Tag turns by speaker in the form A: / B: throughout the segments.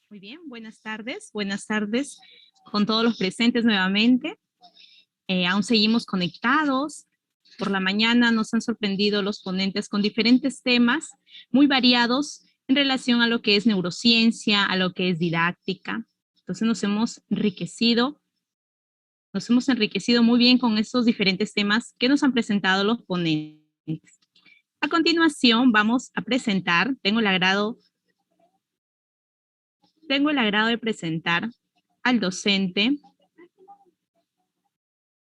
A: Muy bien, buenas tardes con todos los presentes nuevamente. Aún seguimos conectados. Por la mañana nos han sorprendido los ponentes con diferentes temas muy variados en relación a lo que es neurociencia, a lo que es didáctica. Entonces nos hemos enriquecido muy bien con estos diferentes temas que nos han presentado los ponentes. A continuación vamos a presentar, tengo el agrado de presentar al docente,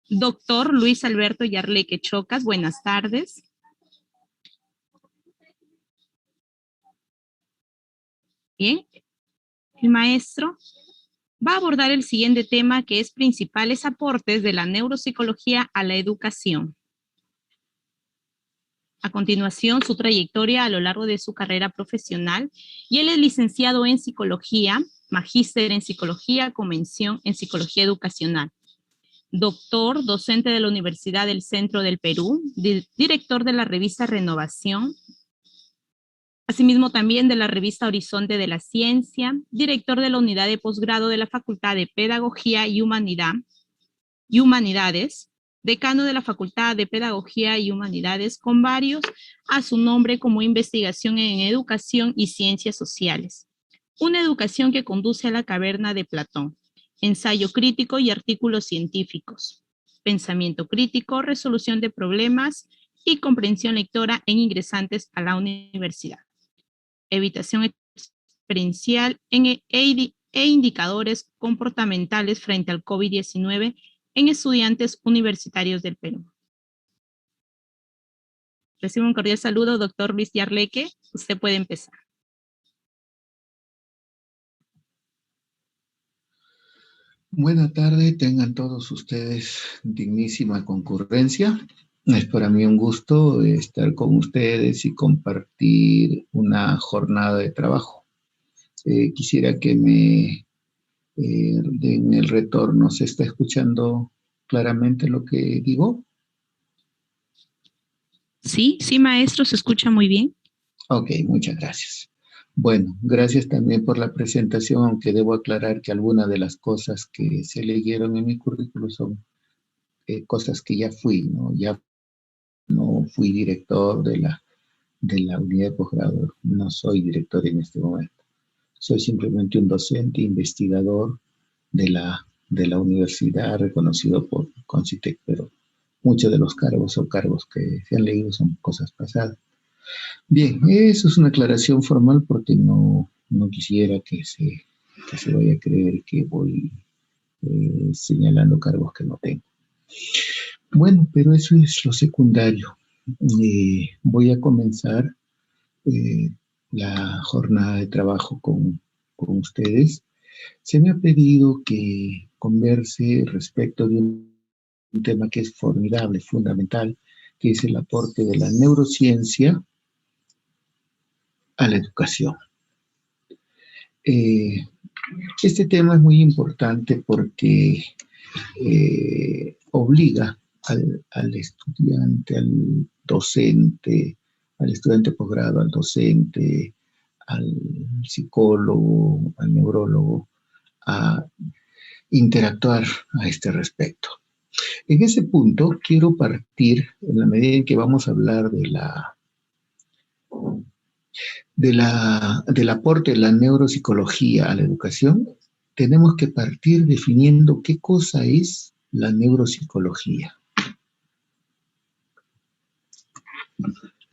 A: doctor Luis Alberto Yarleque Chocas. Buenas tardes. Bien, el maestro va a abordar el siguiente tema, que es principales aportes de la neuropsicología a la educación. A continuación, su trayectoria a lo largo de su carrera profesional, y él es licenciado en psicología, magíster en psicología con mención en psicología educacional, doctor, docente de la Universidad del Centro del Perú, director de la revista Renovación, asimismo también de la revista Horizonte de la Ciencia, director de la unidad de posgrado de la Facultad de Pedagogía y Humanidades, decano de la Facultad de Pedagogía y Humanidades, con varios a su nombre como investigación en educación y ciencias sociales. Una educación que conduce a la caverna de Platón, ensayo crítico y artículos científicos, pensamiento crítico, resolución de problemas y comprensión lectora en ingresantes a la universidad, evitación experiencial e indicadores comportamentales frente al COVID-19 en estudiantes universitarios del Perú. Recibo un cordial saludo, doctor Luis Yarleque. Usted puede empezar.
B: Buenas tardes, tengan todos ustedes dignísima concurrencia. Es para mí un gusto estar con ustedes y compartir una jornada de trabajo. Quisiera que me den el retorno. ¿Se está escuchando claramente lo que digo?
A: Sí, maestro, se escucha muy bien.
B: Ok, muchas gracias. Bueno, gracias también por la presentación, aunque debo aclarar que algunas de las cosas que se leyeron en mi currículo son cosas que ya fui, ¿no? Ya no fui director de la unidad de posgrado, no soy director en este momento. Soy simplemente un docente, investigador de la universidad, reconocido por Concitec, pero muchos de los cargos o cargos que se han leído son cosas pasadas. Bien, eso es una aclaración formal porque no quisiera que se vaya a creer que voy señalando cargos que no tengo. Bueno, pero eso es lo secundario. Voy a comenzar eh, la jornada de trabajo con ustedes. Se me ha pedido que converse respecto de un tema que es formidable, fundamental, que es el aporte de la neurociencia a la educación. Eh, este tema es muy importante porque obliga al estudiante, al docente, al estudiante posgrado, al docente, al psicólogo, al neurólogo, a interactuar a este respecto. En ese punto quiero partir, en la medida en que vamos a hablar del aporte de la neuropsicología a la educación, tenemos que partir definiendo qué cosa es la neuropsicología.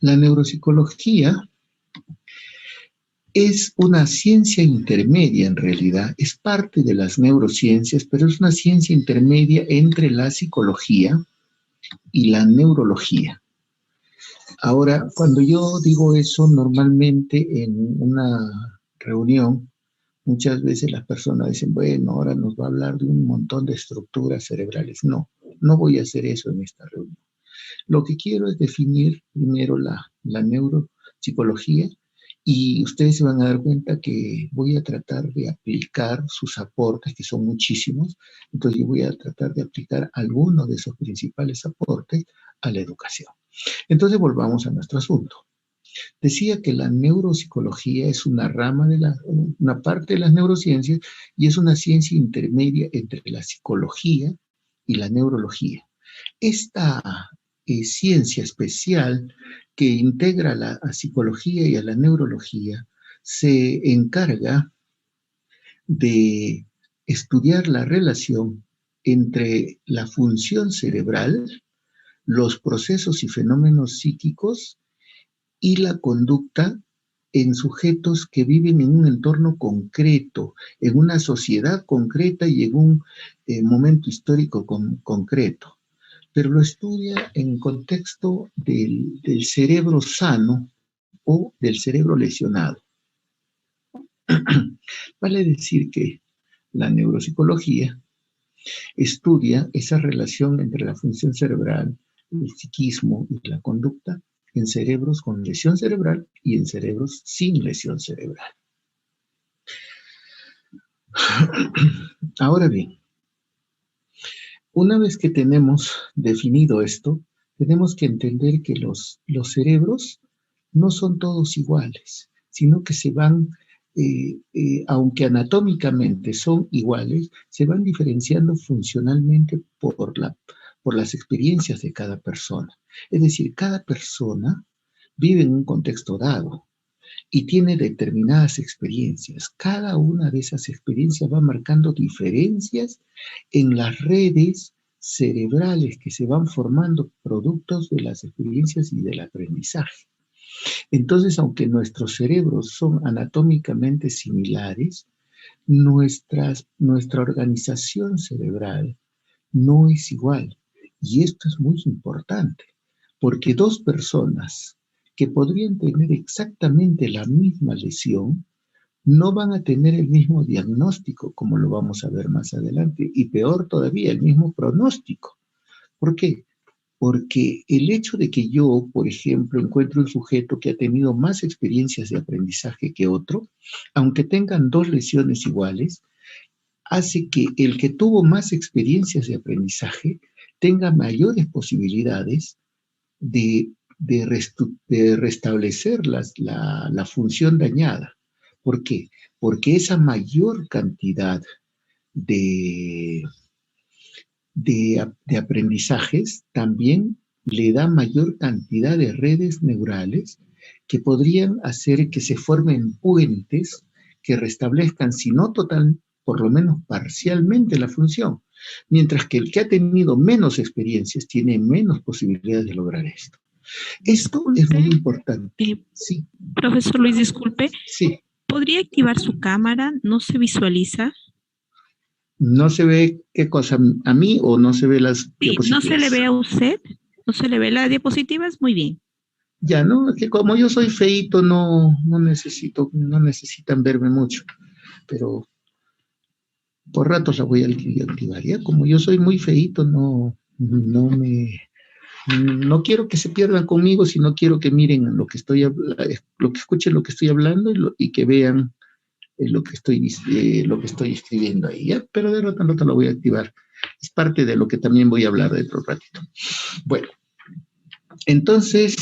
B: La neuropsicología es una ciencia intermedia en realidad, es parte de las neurociencias, pero es una ciencia intermedia entre la psicología y la neurología. Ahora, cuando yo digo eso, normalmente en una reunión, muchas veces las personas dicen, bueno, ahora nos va a hablar de un montón de estructuras cerebrales. No voy a hacer eso en esta reunión. Lo que quiero es definir primero la neuropsicología y ustedes se van a dar cuenta que voy a tratar de aplicar sus aportes, que son muchísimos. Entonces yo voy a tratar de aplicar algunos de esos principales aportes a la educación. Entonces volvamos a nuestro asunto. Decía que la neuropsicología es una rama una parte de las neurociencias y es una ciencia intermedia entre la psicología y la neurología. Esta ciencia especial que integra a la psicología y a la neurología se encarga de estudiar la relación entre la función cerebral, los procesos y fenómenos psíquicos y la conducta en sujetos que viven en un entorno concreto, en una sociedad concreta y en un momento histórico concreto. Pero lo estudia en contexto del cerebro sano o del cerebro lesionado. Vale decir que la neuropsicología estudia esa relación entre la función cerebral, el psiquismo y la conducta en cerebros con lesión cerebral y en cerebros sin lesión cerebral. Ahora bien, una vez que tenemos definido esto, tenemos que entender que los cerebros no son todos iguales, sino que se van, aunque anatómicamente son iguales, se van diferenciando funcionalmente por las experiencias de cada persona. Es decir, cada persona vive en un contexto dado y tiene determinadas experiencias. Cada una de esas experiencias va marcando diferencias en las redes cerebrales que se van formando productos de las experiencias y del aprendizaje. Entonces, aunque nuestros cerebros son anatómicamente similares, nuestra organización cerebral no es igual. Y esto es muy importante, porque dos personas que podrían tener exactamente la misma lesión no van a tener el mismo diagnóstico, como lo vamos a ver más adelante, y peor todavía, el mismo pronóstico. ¿Por qué? Porque el hecho de que yo, por ejemplo, encuentre un sujeto que ha tenido más experiencias de aprendizaje que otro, aunque tengan dos lesiones iguales, hace que el que tuvo más experiencias de aprendizaje tenga mayores posibilidades de restablecer la función dañada. ¿Por qué? Porque esa mayor cantidad de, de aprendizajes también le da mayor cantidad de redes neurales que podrían hacer que se formen puentes que restablezcan, si no total, por lo menos parcialmente la función, mientras que el que ha tenido menos experiencias tiene menos posibilidades de lograr esto. Esto es muy importante. Sí.
A: Profesor Luis, disculpe.
B: Sí.
A: ¿Podría activar su cámara? ¿No se visualiza?
B: ¿No se ve qué cosa a mí o no se ve las diapositivas?
A: No se le ve a usted, no se le ve las diapositivas, muy bien.
B: Ya, ¿no? Es que como yo soy feíto, no necesitan verme mucho, pero por ratos la voy a activar, ¿ya? Como yo soy muy feíto, no quiero que se pierdan conmigo, sino quiero que miren lo que escuchen lo que estoy hablando y que vean lo que estoy escribiendo ahí, ¿ya? Pero de rato en rato lo voy a activar. Es parte de lo que también voy a hablar de otro ratito. Bueno, entonces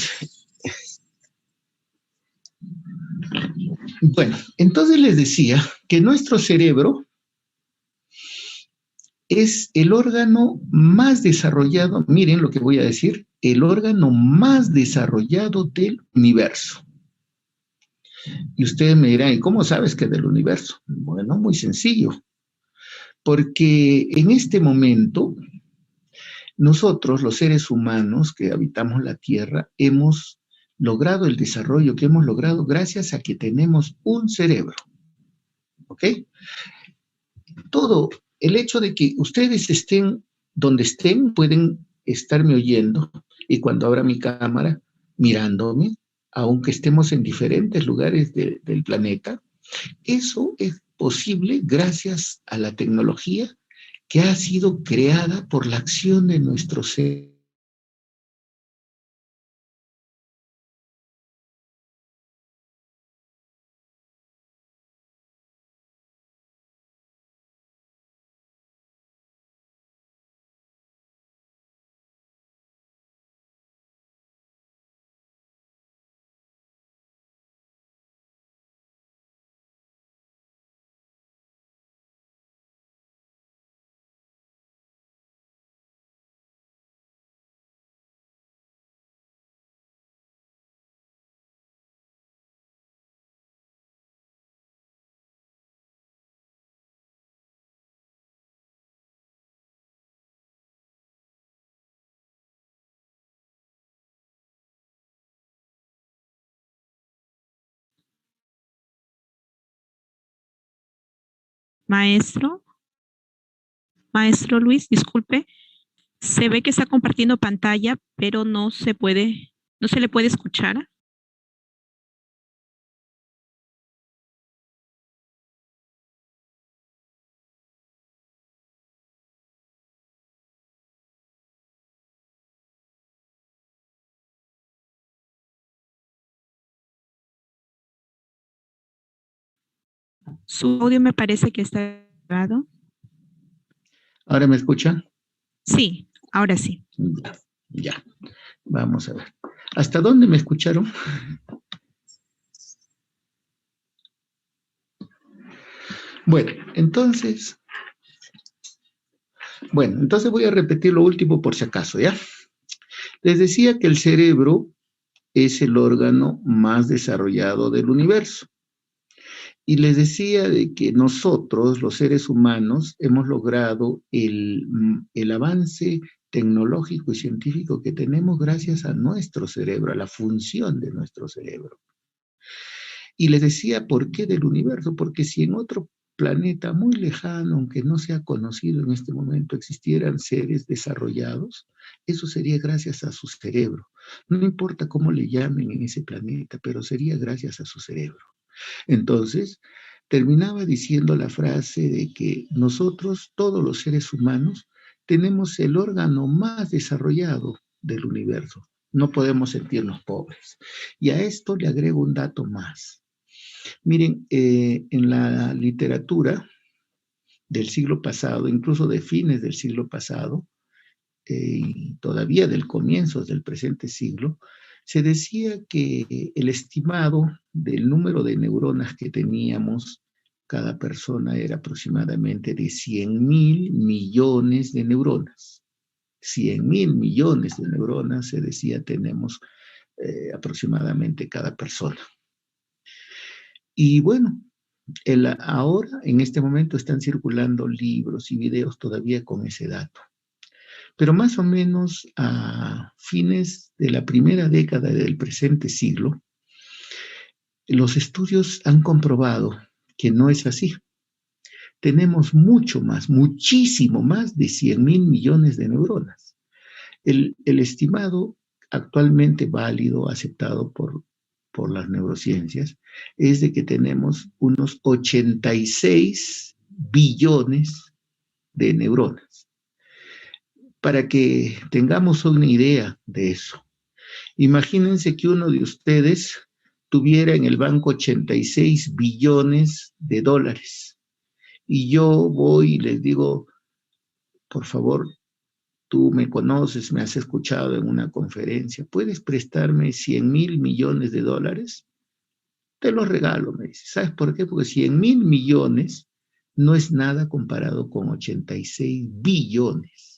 B: les decía que nuestro cerebro es el órgano más desarrollado, miren lo que voy a decir, el órgano más desarrollado del universo. Y ustedes me dirán, ¿y cómo sabes que es del universo? Bueno, muy sencillo, porque en este momento nosotros, los seres humanos que habitamos la Tierra, hemos logrado el desarrollo que hemos logrado gracias a que tenemos un cerebro. ¿Ok? Todo el hecho de que ustedes estén donde estén, pueden estarme oyendo y cuando abra mi cámara, mirándome, aunque estemos en diferentes lugares del planeta, eso es posible gracias a la tecnología que ha sido creada por la acción de nuestro cerebro.
A: Maestro, maestro Luis, disculpe, se ve que está compartiendo pantalla, pero no se le puede escuchar. Su audio me parece que está grabado.
B: ¿Ahora me escuchan?
A: Sí, ahora sí.
B: Ya, ya. Vamos a ver. ¿Hasta dónde me escucharon? Bueno, entonces voy a repetir lo último por si acaso, ¿ya? Les decía que el cerebro es el órgano más desarrollado del universo. Y les decía de que nosotros, los seres humanos, hemos logrado el avance tecnológico y científico que tenemos gracias a nuestro cerebro, a la función de nuestro cerebro. Y les decía, ¿por qué del universo? Porque si en otro planeta muy lejano, aunque no sea conocido en este momento, existieran seres desarrollados, eso sería gracias a su cerebro. No importa cómo le llamen en ese planeta, pero sería gracias a su cerebro. Entonces, terminaba diciendo la frase de que nosotros, todos los seres humanos, tenemos el órgano más desarrollado del universo. No podemos sentirnos pobres. Y a esto le agrego un dato más. Miren, en la literatura del siglo pasado, incluso de fines del siglo pasado, y todavía del comienzo del presente siglo, se decía que el estimado del número de neuronas que teníamos cada persona era aproximadamente de 100.000 millones de neuronas. 100.000 millones de neuronas, se decía, tenemos aproximadamente cada persona. Y bueno, ahora, en este momento, están circulando libros y videos todavía con ese dato. Pero más o menos a fines de la primera década del presente siglo, los estudios han comprobado que no es así. Tenemos mucho más, muchísimo más de 100.000 millones de neuronas. El estimado actualmente válido, aceptado por las neurociencias, es de que tenemos unos 86 billones de neuronas. Para que tengamos una idea de eso, imagínense que uno de ustedes tuviera en el banco 86 billones de dólares y yo voy y les digo, por favor, tú me conoces, me has escuchado en una conferencia, ¿puedes prestarme 100.000 millones de dólares? Te los regalo, me dice. ¿Sabes por qué? Porque 100.000 millones no es nada comparado con 86 billones.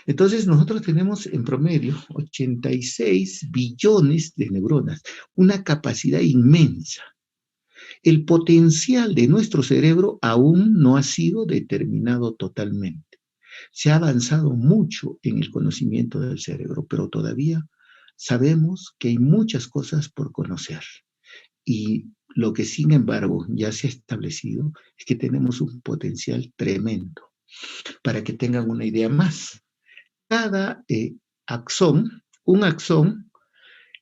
B: Entonces nosotros tenemos en promedio 86 billones de neuronas, una capacidad inmensa. El potencial de nuestro cerebro aún no ha sido determinado totalmente. Se ha avanzado mucho en el conocimiento del cerebro, pero todavía sabemos que hay muchas cosas por conocer. Y lo que sin embargo ya se ha establecido es que tenemos un potencial tremendo. Para que tengan una idea más, cada axón, un axón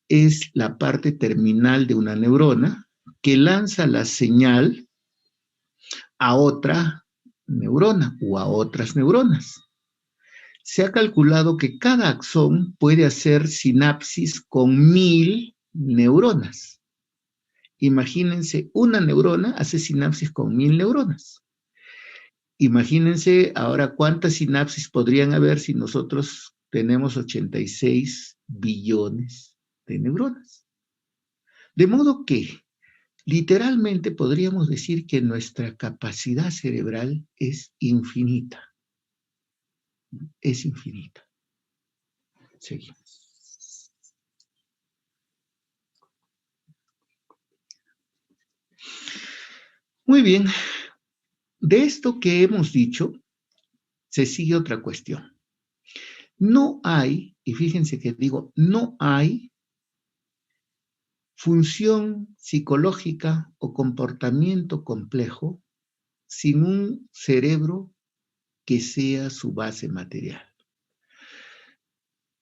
B: es la parte terminal de una neurona que lanza la señal a otra neurona o a otras neuronas. Se ha calculado que cada axón puede hacer sinapsis con 1.000 neuronas. Imagínense, una neurona hace sinapsis con 1.000 neuronas. Imagínense ahora cuántas sinapsis podrían haber si nosotros tenemos 86 billones de neuronas. De modo que, literalmente podríamos decir que nuestra capacidad cerebral es infinita. Es infinita. Seguimos. Muy bien. De esto que hemos dicho, se sigue otra cuestión. No hay, y fíjense que digo, no hay función psicológica o comportamiento complejo sin un cerebro que sea su base material.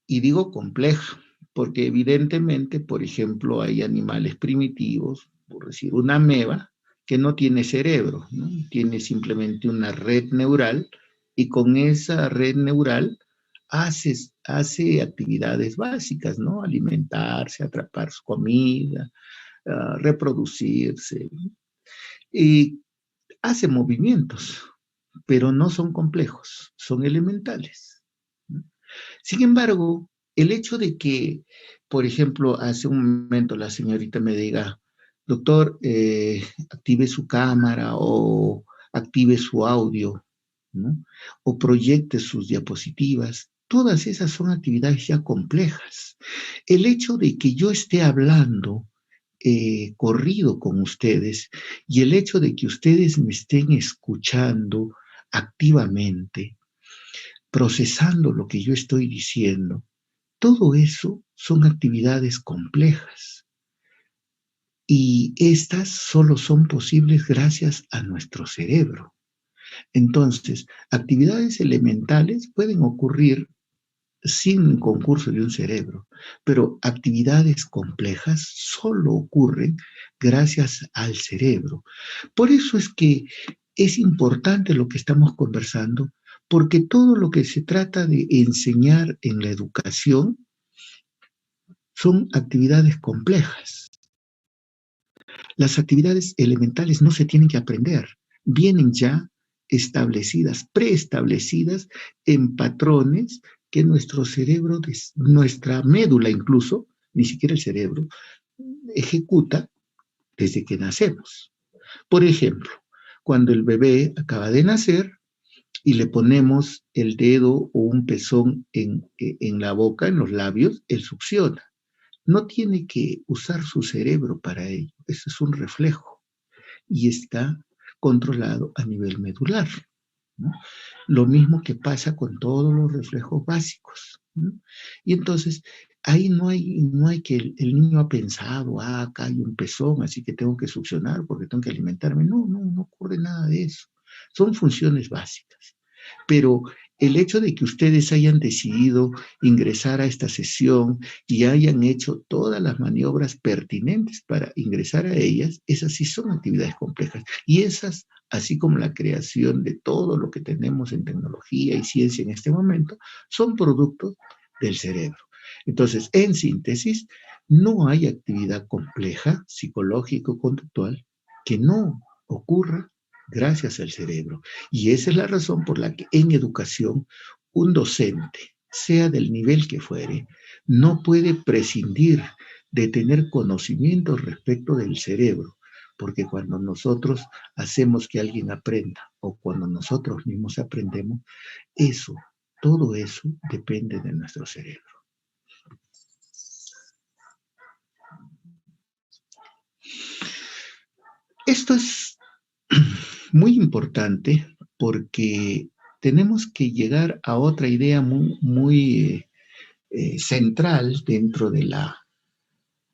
B: Y digo compleja, porque evidentemente, por ejemplo, hay animales primitivos, por decir una ameba, que no tiene cerebro, ¿no? Tiene simplemente una red neural y con esa red neural hace actividades básicas, ¿no? Alimentarse, atrapar su comida, reproducirse, y hace movimientos, pero no son complejos, son elementales, ¿no? Sin embargo, el hecho de que, por ejemplo, hace un momento la señorita me diga, doctor, active su cámara o active su audio, ¿no? O proyecte sus diapositivas, todas esas son actividades ya complejas. El hecho de que yo esté hablando corrido con ustedes y el hecho de que ustedes me estén escuchando activamente, procesando lo que yo estoy diciendo, todo eso son actividades complejas y estas solo son posibles gracias a nuestro cerebro. Entonces, actividades elementales pueden ocurrir sin concurso de un cerebro, pero actividades complejas solo ocurren gracias al cerebro. Por eso es que es importante lo que estamos conversando, porque todo lo que se trata de enseñar en la educación son actividades complejas. Las actividades elementales no se tienen que aprender, vienen ya establecidas, preestablecidas en patrones que nuestro cerebro, nuestra médula incluso, ni siquiera el cerebro, ejecuta desde que nacemos. Por ejemplo, cuando el bebé acaba de nacer y le ponemos el dedo o un pezón en la boca, en los labios, él succiona. No tiene que usar su cerebro para ello, eso es un reflejo y está controlado a nivel medular, ¿no? Lo mismo que pasa con todos los reflejos básicos, ¿no? Y entonces ahí no hay que el niño ha pensado, acá hay un pezón, así que tengo que succionar porque tengo que alimentarme. No ocurre nada de eso. Son funciones básicas. Pero el hecho de que ustedes hayan decidido ingresar a esta sesión y hayan hecho todas las maniobras pertinentes para ingresar a ellas, esas sí son actividades complejas. Y esas, así como la creación de todo lo que tenemos en tecnología y ciencia en este momento, son productos del cerebro. Entonces, en síntesis, no hay actividad compleja, psicológico-conductual, que no ocurra gracias al cerebro. Y esa es la razón por la que en educación un docente, sea del nivel que fuere, no puede prescindir de tener conocimientos respecto del cerebro, porque cuando nosotros hacemos que alguien aprenda o cuando nosotros mismos aprendemos, eso, todo eso depende de nuestro cerebro. Esto es muy importante porque tenemos que llegar a otra idea muy central dentro de la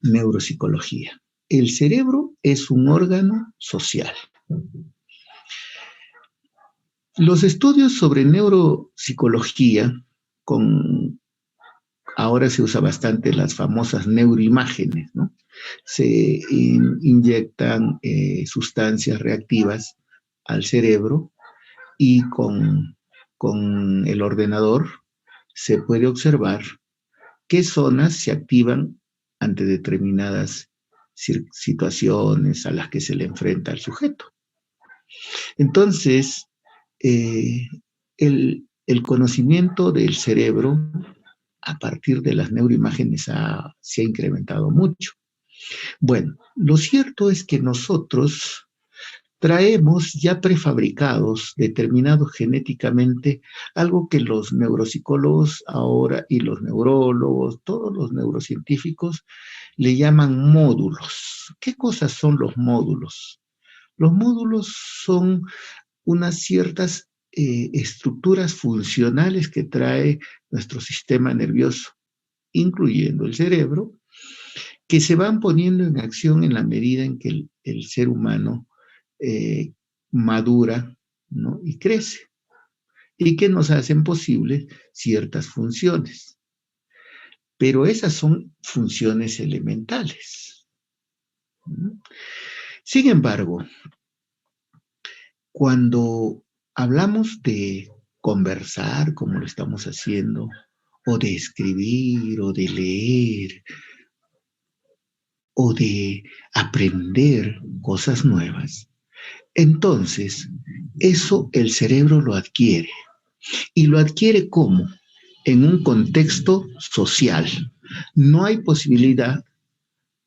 B: neuropsicología. El cerebro es un órgano social. Los estudios sobre neuropsicología, ahora se usa bastante las famosas neuroimágenes, ¿no? Se inyectan sustancias reactivas al cerebro y con el ordenador se puede observar qué zonas se activan ante determinadas situaciones a las que se le enfrenta al sujeto. Entonces, el conocimiento del cerebro a partir de las neuroimágenes se ha incrementado mucho. Bueno, lo cierto es que nosotros traemos ya prefabricados, determinados genéticamente, algo que los neuropsicólogos ahora y los neurólogos, todos los neurocientíficos, le llaman módulos. ¿Qué cosas son los módulos? Los módulos son unas ciertas estructuras funcionales que trae nuestro sistema nervioso, incluyendo el cerebro, que se van poniendo en acción en la medida en que el ser humano madura, ¿no? Y crece, y que nos hacen posibles ciertas funciones. Pero esas son funciones elementales. Sin embargo, cuando hablamos de conversar, como lo estamos haciendo, o de escribir, o de leer, o de aprender cosas nuevas, entonces eso el cerebro lo adquiere. ¿Y lo adquiere cómo? En un contexto social. No hay posibilidad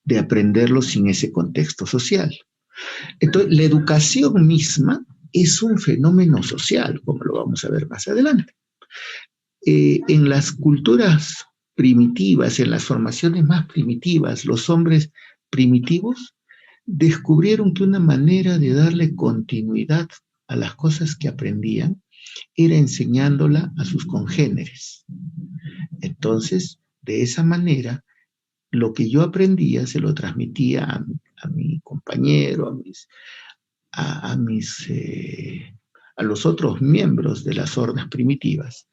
B: de aprenderlo sin ese contexto social. Entonces, la educación misma es un fenómeno social, como lo vamos a ver más adelante. En las culturas primitivas, en las formaciones más primitivas, los hombres primitivos descubrieron que una manera de darle continuidad a las cosas que aprendían era enseñándola a sus congéneres. Entonces, de esa manera, lo que yo aprendía se lo transmitía a mi compañero, a los otros miembros de las hordas primitivas.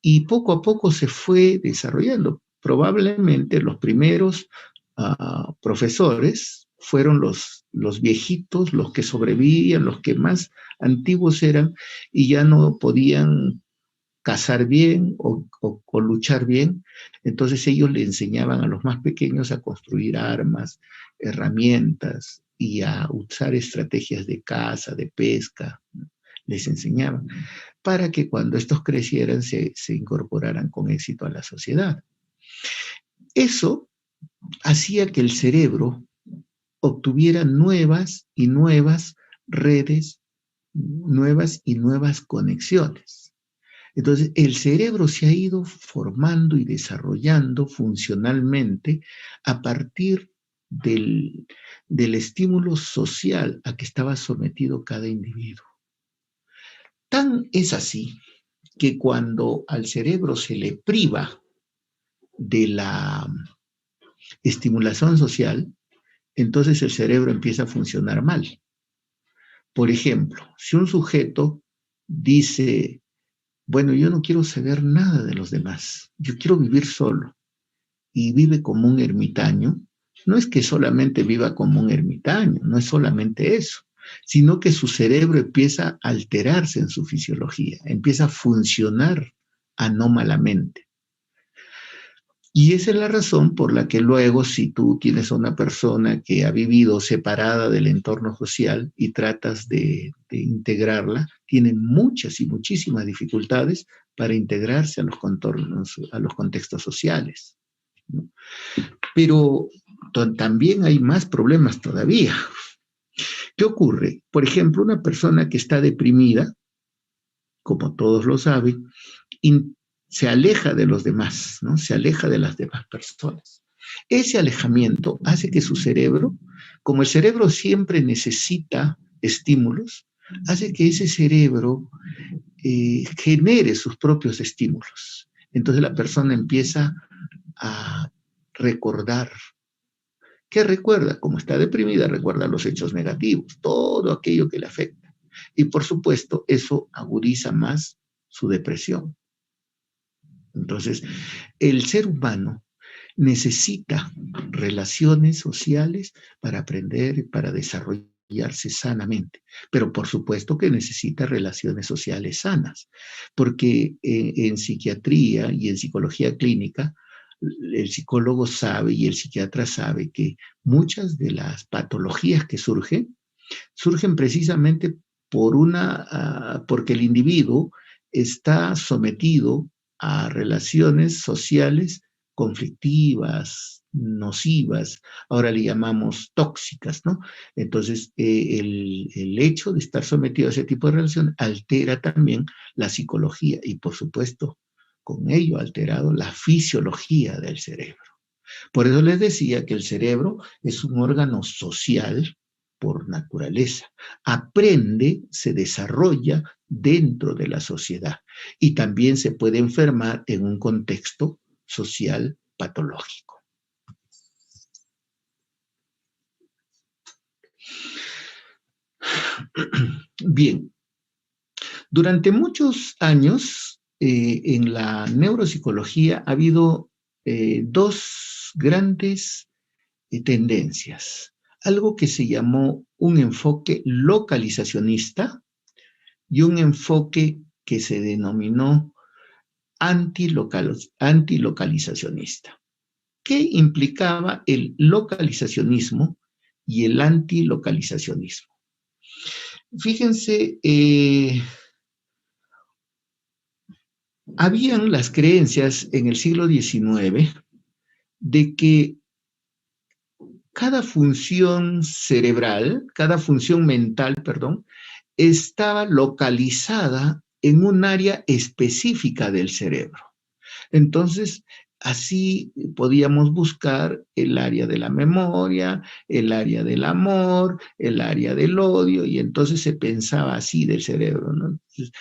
B: Y poco a poco se fue desarrollando. Probablemente los primeros profesores fueron los viejitos, los que sobrevivían, los que más antiguos eran y ya no podían cazar bien o luchar bien. Entonces ellos le enseñaban a los más pequeños a construir armas, herramientas y a usar estrategias de caza, de pesca. Les enseñaban para que cuando estos crecieran se incorporaran con éxito a la sociedad. Eso hacía que el cerebro obtuviera nuevas y nuevas redes, nuevas y nuevas conexiones. Entonces, el cerebro se ha ido formando y desarrollando funcionalmente a partir del estímulo social a que estaba sometido cada individuo. Tan es así que cuando al cerebro se le priva de la estimulación social, entonces el cerebro empieza a funcionar mal. Por ejemplo, si un sujeto dice, bueno, yo no quiero saber nada de los demás, yo quiero vivir solo, y vive como un ermitaño, no es que solamente viva como un ermitaño, no es solamente eso, sino que su cerebro empieza a alterarse en su fisiología, empieza a funcionar anómalamente. Y esa es la razón por la que luego, si tú tienes a una persona que ha vivido separada del entorno social y tratas de integrarla, tienen muchas y muchísimas dificultades para integrarse a los contornos, a los contextos sociales, ¿no? Pero también hay más problemas todavía. ¿Qué ocurre? Por ejemplo, una persona que está deprimida, como todos lo saben, se aleja de los demás, ¿no? Se aleja de las demás personas. Ese alejamiento hace que su cerebro, como el cerebro siempre necesita estímulos, hace que ese cerebro genere sus propios estímulos. Entonces la persona empieza a recordar. ¿Qué recuerda? Como está deprimida, recuerda los hechos negativos, todo aquello que le afecta. Y por supuesto, eso agudiza más su depresión. Entonces, el ser humano necesita relaciones sociales para aprender, para desarrollarse sanamente, pero por supuesto que necesita relaciones sociales sanas, porque en psiquiatría y en psicología clínica, el psicólogo sabe y el psiquiatra sabe que muchas de las patologías que surgen precisamente porque el individuo está sometido a relaciones sociales conflictivas, nocivas, ahora le llamamos tóxicas, ¿no? Entonces, el hecho de estar sometido a ese tipo de relación altera también la psicología y, por supuesto, con ello ha alterado la fisiología del cerebro. Por eso les decía que el cerebro es un órgano social por naturaleza. Aprende, se desarrolla dentro de la sociedad y también se puede enfermar en un contexto social patológico. Bien, durante muchos años en la neuropsicología ha habido dos grandes tendencias. Algo que se llamó un enfoque localizacionista y un enfoque que se denominó antilocalizacionista, que implicaba el localizacionismo y el antilocalizacionismo. Fíjense, habían las creencias en el siglo XIX de que cada función cerebral, cada función mental, perdón, estaba localizada en un área específica del cerebro. Entonces, así podíamos buscar el área de la memoria, el área del amor, el área del odio, y entonces se pensaba así del cerebro, ¿no? Entonces,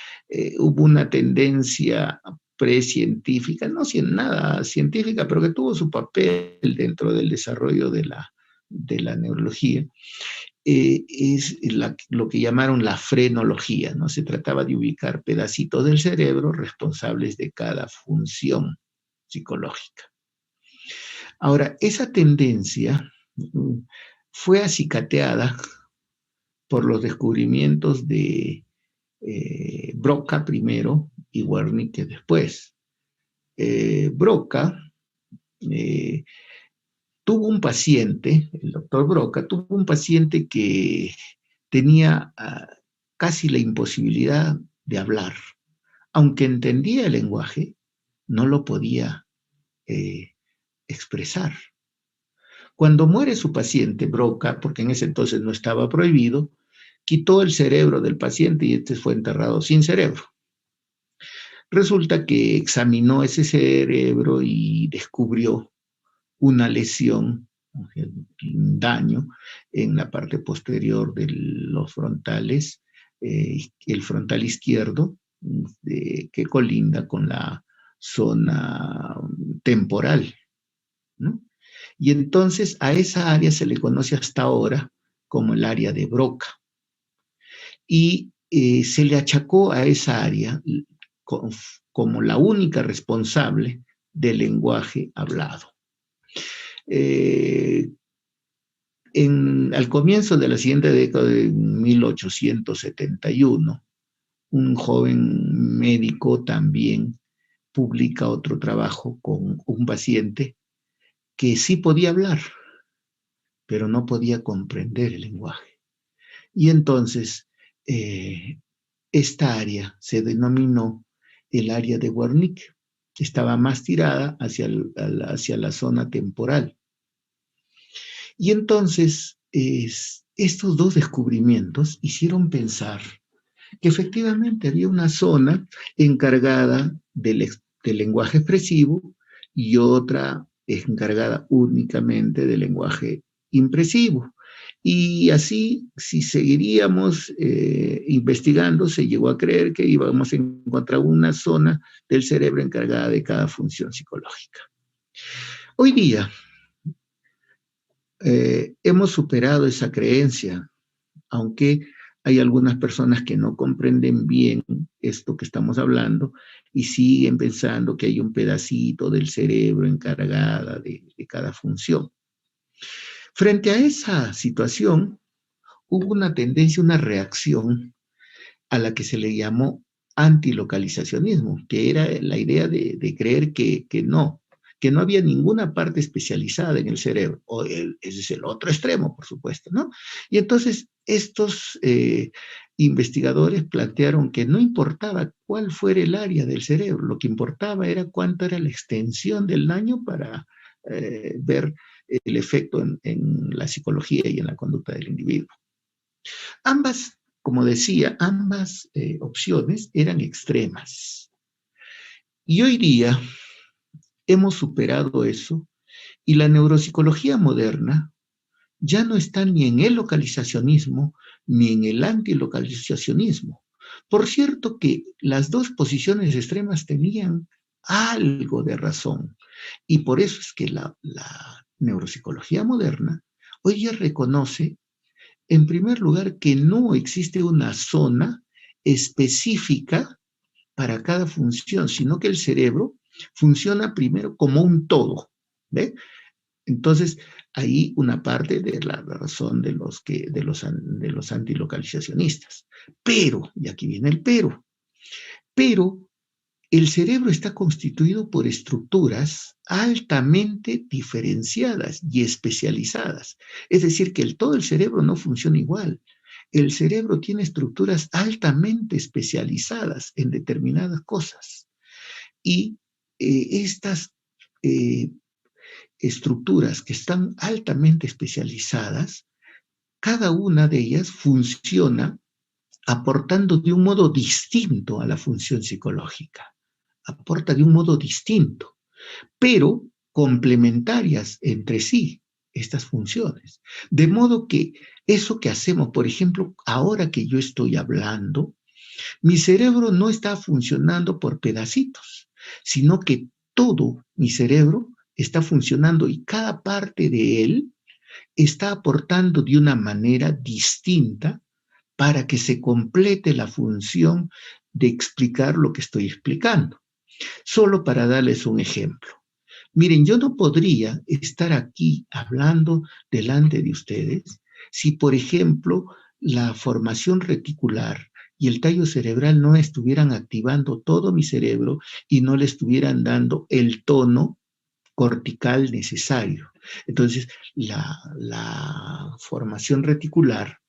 B: hubo una tendencia precientífica, no nada científica, pero que tuvo su papel dentro del desarrollo de la neurología, es lo que llamaron la frenología, ¿no? Se trataba de ubicar pedacitos del cerebro responsables de cada función psicológica. Ahora, esa tendencia fue acicateada por los descubrimientos de Broca primero y Wernicke después. Broca tuvo un paciente, el doctor Broca, tuvo un paciente que tenía casi la imposibilidad de hablar. Aunque entendía el lenguaje, no lo podía expresar. Cuando muere su paciente, Broca, porque en ese entonces no estaba prohibido, quitó el cerebro del paciente y este fue enterrado sin cerebro. Resulta que examinó ese cerebro y descubrió una lesión, un daño en la parte posterior de los frontales, el frontal izquierdo, que colinda con la zona temporal, ¿no? Y entonces a esa área se le conoce hasta ahora como el área de Broca. Y se le achacó a esa área como la única responsable del lenguaje hablado. Al comienzo de la siguiente década de 1871, un joven médico también publica otro trabajo con un paciente que sí podía hablar, pero no podía comprender el lenguaje. Y entonces, esta área se denominó el área de Wernicke. Estaba más tirada hacia la zona temporal. Y entonces, estos dos descubrimientos hicieron pensar que efectivamente había una zona encargada del lenguaje expresivo y otra encargada únicamente del lenguaje impresivo. Y así, si seguiríamos investigando, se llegó a creer que íbamos a encontrar una zona del cerebro encargada de cada función psicológica. Hoy día, hemos superado esa creencia, aunque hay algunas personas que no comprenden bien esto que estamos hablando y siguen pensando que hay un pedacito del cerebro encargada de cada función. Frente a esa situación, hubo una tendencia, una reacción a la que se le llamó antilocalizacionismo, que era la idea de creer que no había ninguna parte especializada en el cerebro. Ese es el otro extremo, por supuesto, ¿no? Y entonces estos investigadores plantearon que no importaba cuál fuera el área del cerebro, lo que importaba era cuánto era la extensión del daño para ver el efecto en la psicología y en la conducta del individuo. Ambas, como decía, ambas opciones eran extremas. Y hoy día hemos superado eso y la neuropsicología moderna ya no está ni en el localizacionismo ni en el antilocalizacionismo. Por cierto que las dos posiciones extremas tenían algo de razón y por eso es que la neuropsicología moderna hoy ya reconoce en primer lugar, que no existe una zona específica para cada función, sino que el cerebro funciona primero como un todo, ¿ve? Entonces, ahí una parte de la razón de los antilocalizacionistas. Pero, y aquí viene el pero el cerebro está constituido por estructuras altamente diferenciadas y especializadas. Es decir, que todo el cerebro no funciona igual. El cerebro tiene estructuras altamente especializadas en determinadas cosas. Y estas estructuras que están altamente especializadas, cada una de ellas funciona aportando de un modo distinto a la función psicológica. Aporta de un modo distinto, pero complementarias entre sí estas funciones. De modo que eso que hacemos, por ejemplo, ahora que yo estoy hablando, mi cerebro no está funcionando por pedacitos, sino que todo mi cerebro está funcionando y cada parte de él está aportando de una manera distinta para que se complete la función de explicar lo que estoy explicando. Solo para darles un ejemplo. Miren, yo no podría estar aquí hablando delante de ustedes si, por ejemplo, la formación reticular y el tallo cerebral no estuvieran activando todo mi cerebro y no le estuvieran dando el tono cortical necesario. Entonces, la formación reticular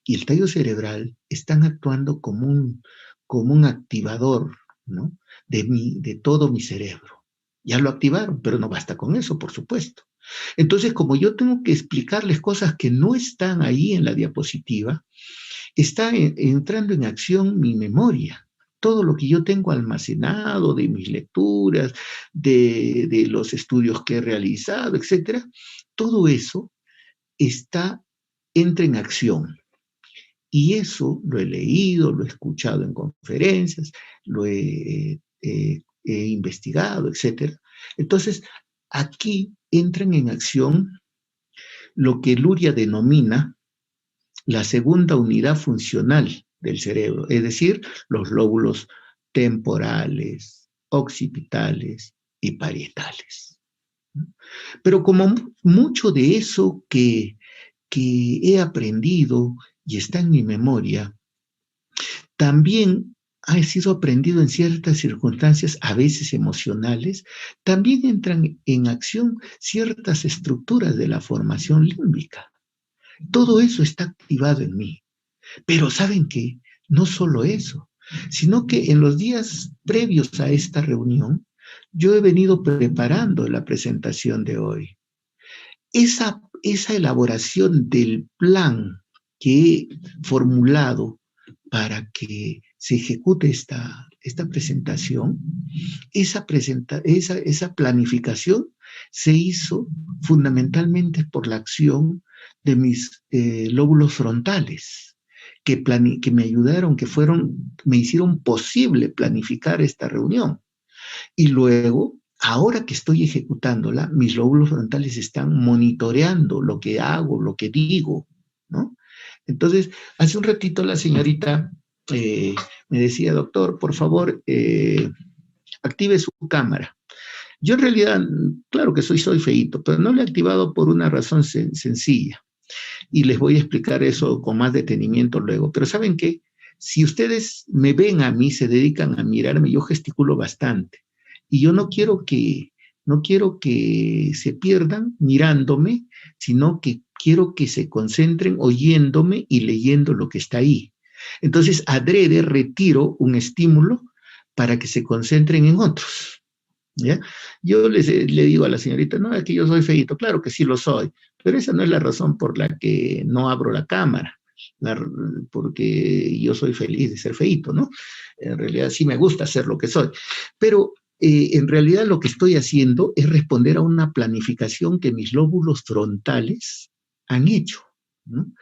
B: y el tallo cerebral están actuando como un activador, ¿no? de todo mi cerebro. Ya lo activaron, pero no basta con eso, por supuesto. Entonces, como yo tengo que explicarles cosas que no están ahí en la diapositiva, está entrando en acción mi memoria. Todo lo que yo tengo almacenado de mis lecturas, de los estudios que he realizado, etcétera, todo eso entra en acción. Y eso lo he leído, lo he escuchado en conferencias, lo he investigado, etc. Entonces, aquí entran en acción lo que Luria denomina la segunda unidad funcional del cerebro, es decir, los lóbulos temporales, occipitales y parietales. Pero como mucho de eso que he aprendido y está en mi memoria, también ha sido aprendido en ciertas circunstancias, a veces emocionales, también entran en acción ciertas estructuras de la formación límbica. Todo eso está activado en mí. Pero ¿saben qué? No solo eso, sino que en los días previos a esta reunión, yo he venido preparando la presentación de hoy. Esa elaboración del plan que he formulado para que se ejecute esta presentación, esa planificación se hizo fundamentalmente por la acción de mis lóbulos frontales, que me ayudaron, me hicieron posible planificar esta reunión. Y luego, ahora que estoy ejecutándola, mis lóbulos frontales están monitoreando lo que hago, lo que digo, ¿no? Entonces, hace un ratito la señorita me decía, doctor, por favor, active su cámara. Yo en realidad, claro que soy feíto, pero no lo he activado por una razón sencilla. Y les voy a explicar eso con más detenimiento luego. Pero ¿saben qué? Si ustedes me ven a mí, se dedican a mirarme, yo gesticulo bastante. Y yo no quiero que se pierdan mirándome, sino que quiero que se concentren oyéndome y leyendo lo que está ahí. Entonces, adrede retiro un estímulo para que se concentren en otros. ¿Ya? Yo le digo a la señorita, no, es que yo soy feíto, claro que sí lo soy, pero esa no es la razón por la que no abro la cámara, porque yo soy feliz de ser feíto, ¿no? En realidad sí me gusta ser lo que soy, pero en realidad lo que estoy haciendo es responder a una planificación que mis lóbulos frontales han hecho, ¿no?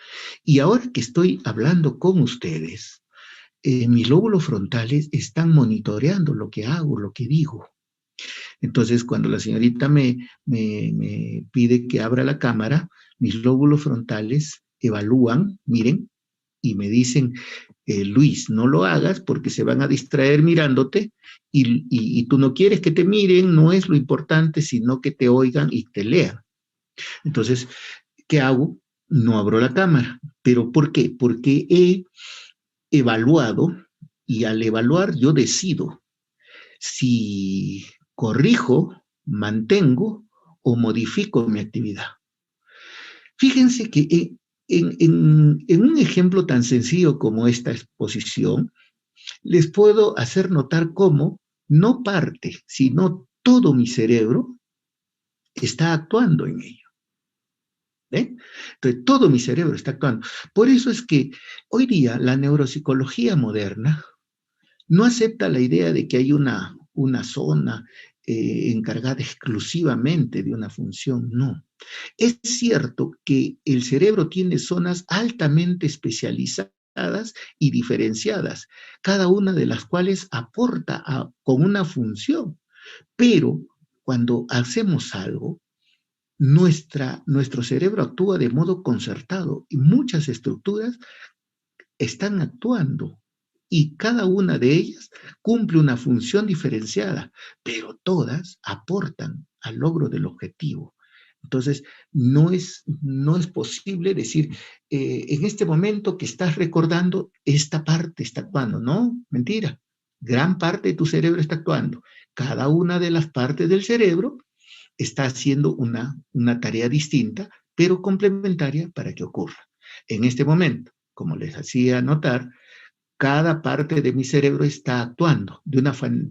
B: Y ahora que estoy hablando con ustedes, mis lóbulos frontales están monitoreando lo que hago, lo que digo. Entonces, cuando la señorita me pide que abra la cámara, mis lóbulos frontales evalúan, miren, y me dicen, Luis, no lo hagas porque se van a distraer mirándote y tú no quieres que te miren, no es lo importante, sino que te oigan y te lean. Entonces, ¿qué hago? No abro la cámara. ¿Pero por qué? Porque he evaluado y al evaluar yo decido si corrijo, mantengo o modifico mi actividad. Fíjense que en un ejemplo tan sencillo como esta exposición, les puedo hacer notar cómo no parte, sino todo mi cerebro está actuando en ello. ¿Eh? Entonces, todo mi cerebro está actuando. Por eso es que hoy día la neuropsicología moderna no acepta la idea de que hay una zona encargada exclusivamente de una función, no. Es cierto que el cerebro tiene zonas altamente especializadas y diferenciadas, cada una de las cuales aporta con una función, pero cuando hacemos algo, nuestro cerebro actúa de modo concertado y muchas estructuras están actuando y cada una de ellas cumple una función diferenciada, pero todas aportan al logro del objetivo. Entonces, no es posible decir, en este momento que estás recordando, esta parte está actuando. No, mentira. Gran parte de tu cerebro está actuando. Cada una de las partes del cerebro está haciendo una tarea distinta, pero complementaria para que ocurra. En este momento, como les hacía notar, cada parte de mi cerebro está actuando de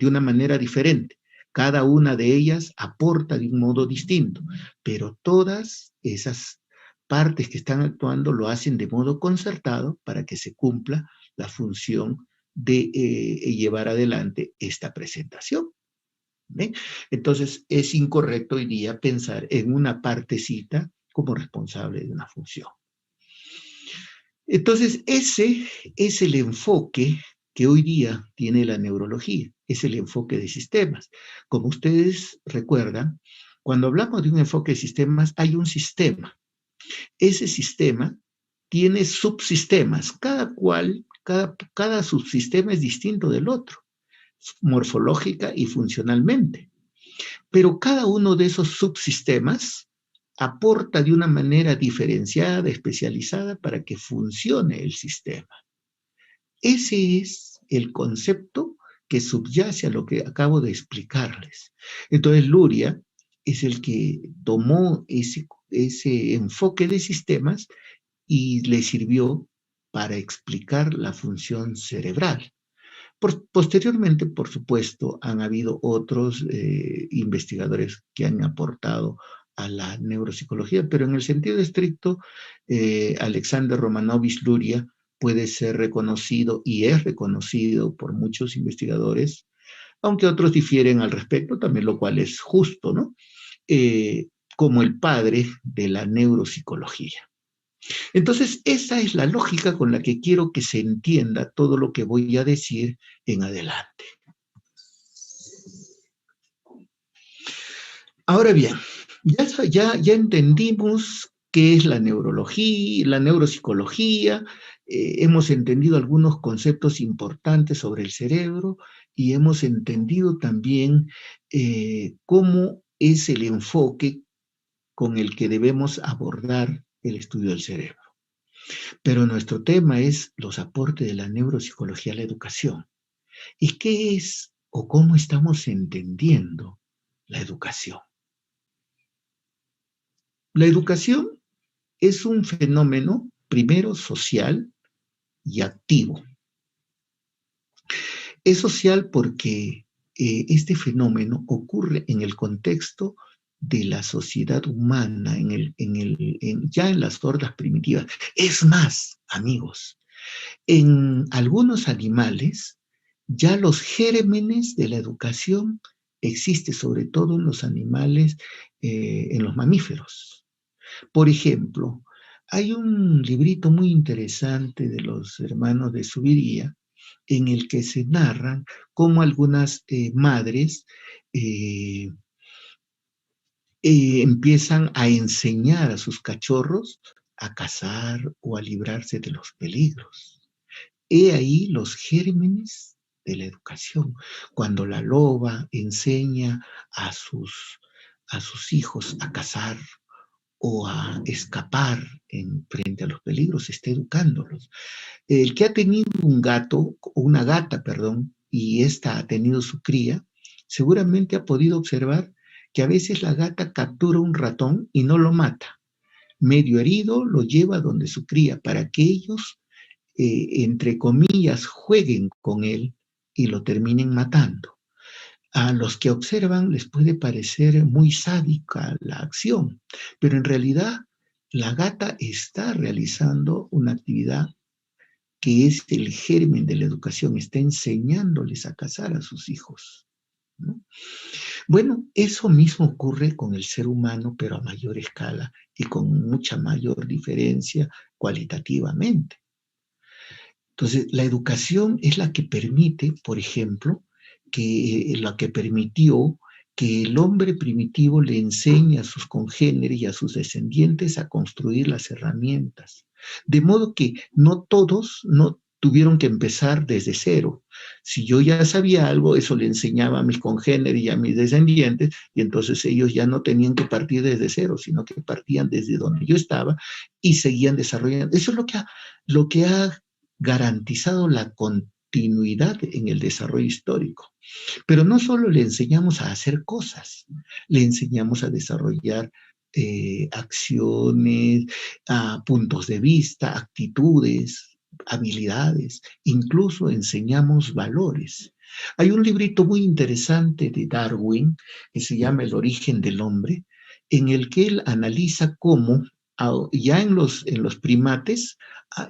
B: una manera diferente. Cada una de ellas aporta de un modo distinto, pero todas esas partes que están actuando lo hacen de modo concertado para que se cumpla la función de llevar adelante esta presentación. ¿Ve? Entonces, es incorrecto hoy día pensar en una partecita como responsable de una función. Entonces, ese es el enfoque que hoy día tiene la neurología, es el enfoque de sistemas. Como ustedes recuerdan, cuando hablamos de un enfoque de sistemas, hay un sistema. Ese sistema tiene subsistemas, cada subsistema es distinto del otro, morfológica y funcionalmente. Pero cada uno de esos subsistemas aporta de una manera diferenciada, especializada para que funcione el sistema. Ese es el concepto que subyace a lo que acabo de explicarles. Entonces, Luria es el que tomó ese enfoque de sistemas y le sirvió para explicar la función cerebral. Posteriormente, por supuesto, han habido otros investigadores que han aportado a la neuropsicología, pero en el sentido estricto, Alexander Romanovich Luria puede ser reconocido y es reconocido por muchos investigadores, aunque otros difieren al respecto, también lo cual es justo, ¿no? Como el padre de la neuropsicología. Entonces, esa es la lógica con la que quiero que se entienda todo lo que voy a decir en adelante. Ahora bien, ya entendimos qué es la neurología, la neuropsicología, hemos entendido algunos conceptos importantes sobre el cerebro y hemos entendido también cómo es el enfoque con el que debemos abordar el estudio del cerebro. Pero nuestro tema es los aportes de la neuropsicología a la educación. ¿Y qué es o cómo estamos entendiendo la educación? La educación es un fenómeno, primero, social y activo. Es social porque este fenómeno ocurre en el contexto de la sociedad humana, ya en las hordas primitivas. Es más, amigos, en algunos animales ya los gérmenes de la educación existen, sobre todo en los animales, en los mamíferos. Por ejemplo, hay un librito muy interesante de los hermanos de Zuviría en el que se narran cómo algunas madres empiezan a enseñar a sus cachorros a cazar o a librarse de los peligros. He ahí los gérmenes de la educación. Cuando la loba enseña a sus hijos a cazar o a escapar frente a los peligros, está educándolos. El que ha tenido un gato, una gata, perdón, y ésta ha tenido su cría, seguramente ha podido observar que a veces la gata captura un ratón y no lo mata. Medio herido lo lleva donde su cría para que ellos, entre comillas, jueguen con él y lo terminen matando. A los que observan les puede parecer muy sádica la acción, pero en realidad la gata está realizando una actividad que es el germen de la educación, está enseñándoles a cazar a sus hijos, ¿no? Bueno, eso mismo ocurre con el ser humano, pero a mayor escala y con mucha mayor diferencia cualitativamente. Entonces, la educación es la que permite, por ejemplo, la que permitió que el hombre primitivo le enseñe a sus congéneres y a sus descendientes a construir las herramientas. De modo que no todos no tuvieron que empezar desde cero. Si yo ya sabía algo, eso le enseñaba a mis congéneres y a mis descendientes, y entonces ellos ya no tenían que partir desde cero, sino que partían desde donde yo estaba y seguían desarrollando. Eso es lo que ha garantizado la continuidad en el desarrollo histórico. Pero no solo le enseñamos a hacer cosas, le enseñamos a desarrollar acciones, puntos de vista, actitudes, habilidades, incluso enseñamos valores. Hay un librito muy interesante de Darwin que se llama El origen del hombre, en el que él analiza cómo ya en los primates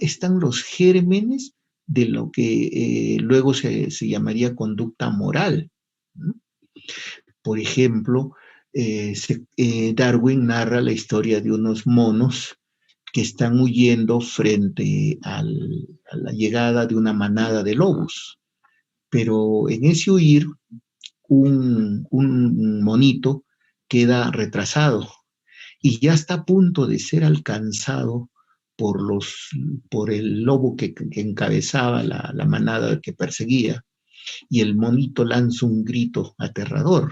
B: están los gérmenes de lo que luego se llamaría conducta moral, ¿no? Por ejemplo, Darwin narra la historia de unos monos que están huyendo frente a la llegada de una manada de lobos. Pero en ese huir, un monito queda retrasado y ya está a punto de ser alcanzado por el lobo que encabezaba la manada que perseguía, y el monito lanza un grito aterrador.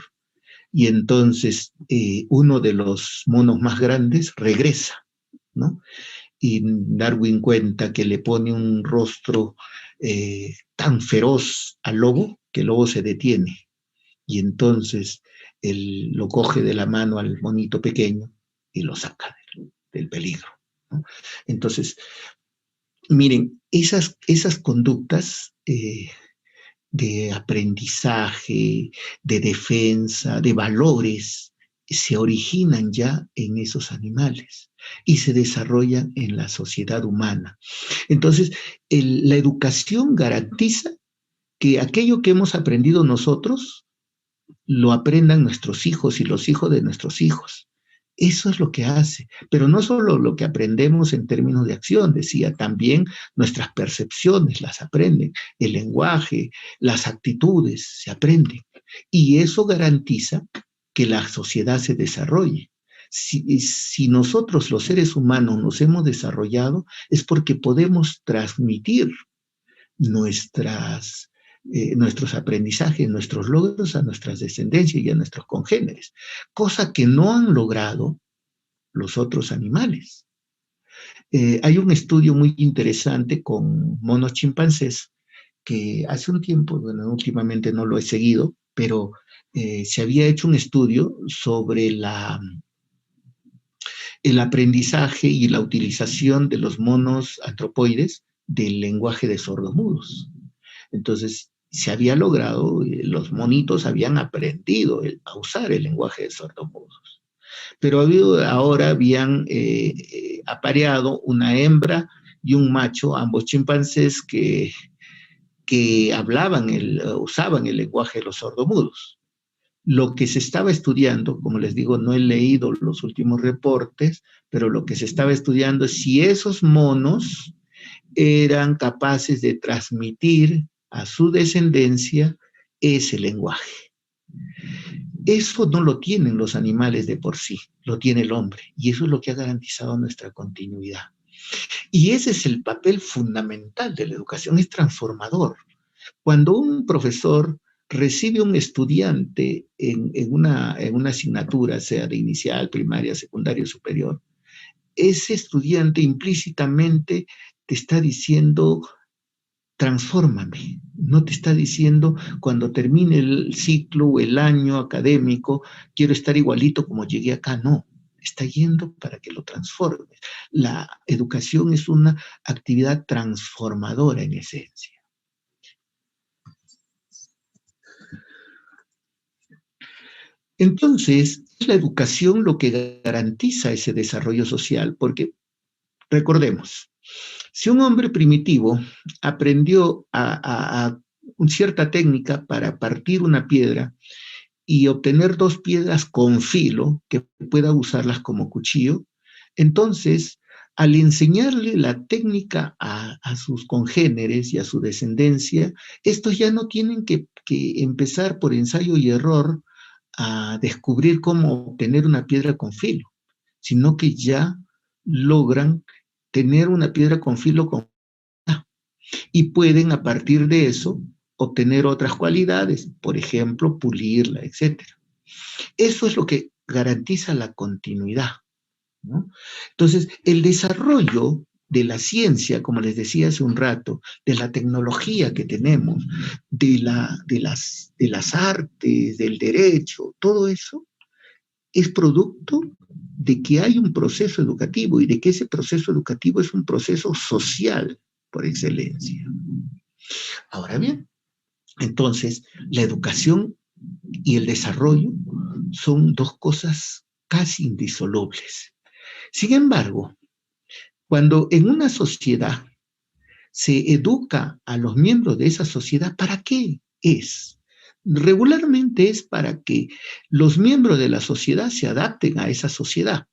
B: Y entonces uno de los monos más grandes regresa, ¿no? Y Darwin cuenta que le pone un rostro tan feroz al lobo que el lobo se detiene. Y entonces él lo coge de la mano al monito pequeño y lo saca del peligro, ¿no? Entonces, miren, esas conductas de aprendizaje, de defensa, de valores, se originan ya en esos animales y se desarrollan en la sociedad humana. Entonces, la educación garantiza que aquello que hemos aprendido nosotros lo aprendan nuestros hijos y los hijos de nuestros hijos. Eso es lo que hace, pero no solo lo que aprendemos en términos de acción, decía, también nuestras percepciones las aprenden, el lenguaje, las actitudes se aprenden, y eso garantiza que la sociedad se desarrolle. Si nosotros los seres humanos nos hemos desarrollado, es porque podemos transmitir nuestros aprendizajes, nuestros logros a nuestras descendencias y a nuestros congéneres, cosa que no han logrado los otros animales. Hay un estudio muy interesante con monos chimpancés que hace un tiempo, bueno, últimamente no lo he seguido, pero se había hecho un estudio sobre el aprendizaje y la utilización de los monos antropoides del lenguaje de sordomudos. Entonces, se había logrado, los monitos habían aprendido a usar el lenguaje de sordomudos. Pero ahora habían apareado una hembra y un macho, ambos chimpancés que usaban el lenguaje de los sordomudos. Lo que se estaba estudiando, como les digo, no he leído los últimos reportes, pero lo que se estaba estudiando es si esos monos eran capaces de transmitir a su descendencia ese lenguaje. Eso no lo tienen los animales de por sí, lo tiene el hombre, y eso es lo que ha garantizado nuestra continuidad. Y ese es el papel fundamental de la educación, es transformador. Cuando un profesor recibe un estudiante en una asignatura, sea de inicial, primaria, secundaria o superior, ese estudiante implícitamente te está diciendo, transfórmame. No te está diciendo, cuando termine el ciclo o el año académico, quiero estar igualito como llegué acá. No, está yendo para que lo transformes. La educación es una actividad transformadora en esencia. Entonces, es la educación lo que garantiza ese desarrollo social, porque recordemos, si un hombre primitivo aprendió a cierta técnica para partir una piedra y obtener dos piedras con filo, que pueda usarlas como cuchillo, entonces, al enseñarle la técnica a sus congéneres y a su descendencia, estos ya no tienen que empezar por ensayo y error a descubrir cómo obtener una piedra con filo, sino que ya logran tener una piedra con filo y pueden a partir de eso obtener otras cualidades, por ejemplo, pulirla, etc. Eso es lo que garantiza la continuidad, ¿no? Entonces, el desarrollo de la ciencia, como les decía hace un rato, de la tecnología que tenemos, de las artes, del derecho, todo eso es producto de que hay un proceso educativo y de que ese proceso educativo es un proceso social por excelencia. Ahora bien, entonces, la educación y el desarrollo son dos cosas casi indisolubles. Sin embargo, cuando en una sociedad se educa a los miembros de esa sociedad, ¿para qué es? Regularmente es para que los miembros de la sociedad se adapten a esa sociedad,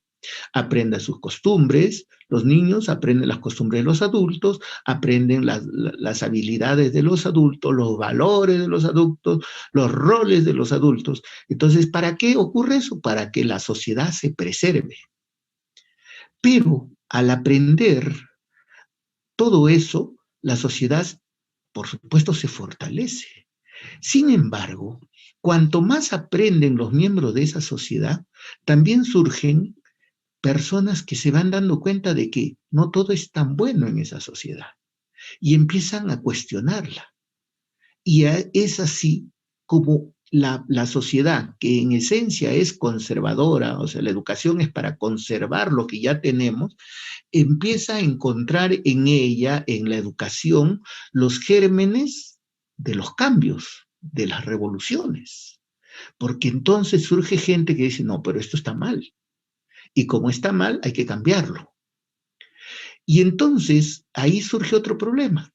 B: aprendan sus costumbres, los niños aprenden las costumbres de los adultos, aprenden las habilidades de los adultos, los valores de los adultos, los roles de los adultos. Entonces, ¿para qué ocurre eso? Para que la sociedad se preserve. Pero al aprender todo eso, la sociedad, por supuesto, se fortalece. Sin embargo, cuanto más aprenden los miembros de esa sociedad, también surgen personas que se van dando cuenta de que no todo es tan bueno en esa sociedad y empiezan a cuestionarla. Y es así como la sociedad, que en esencia es conservadora, o sea, la educación es para conservar lo que ya tenemos, empieza a encontrar en ella, en la educación, los gérmenes de los cambios, de las revoluciones. Porque entonces surge gente que dice, no, pero esto está mal. Y como está mal, hay que cambiarlo. Y entonces ahí surge otro problema.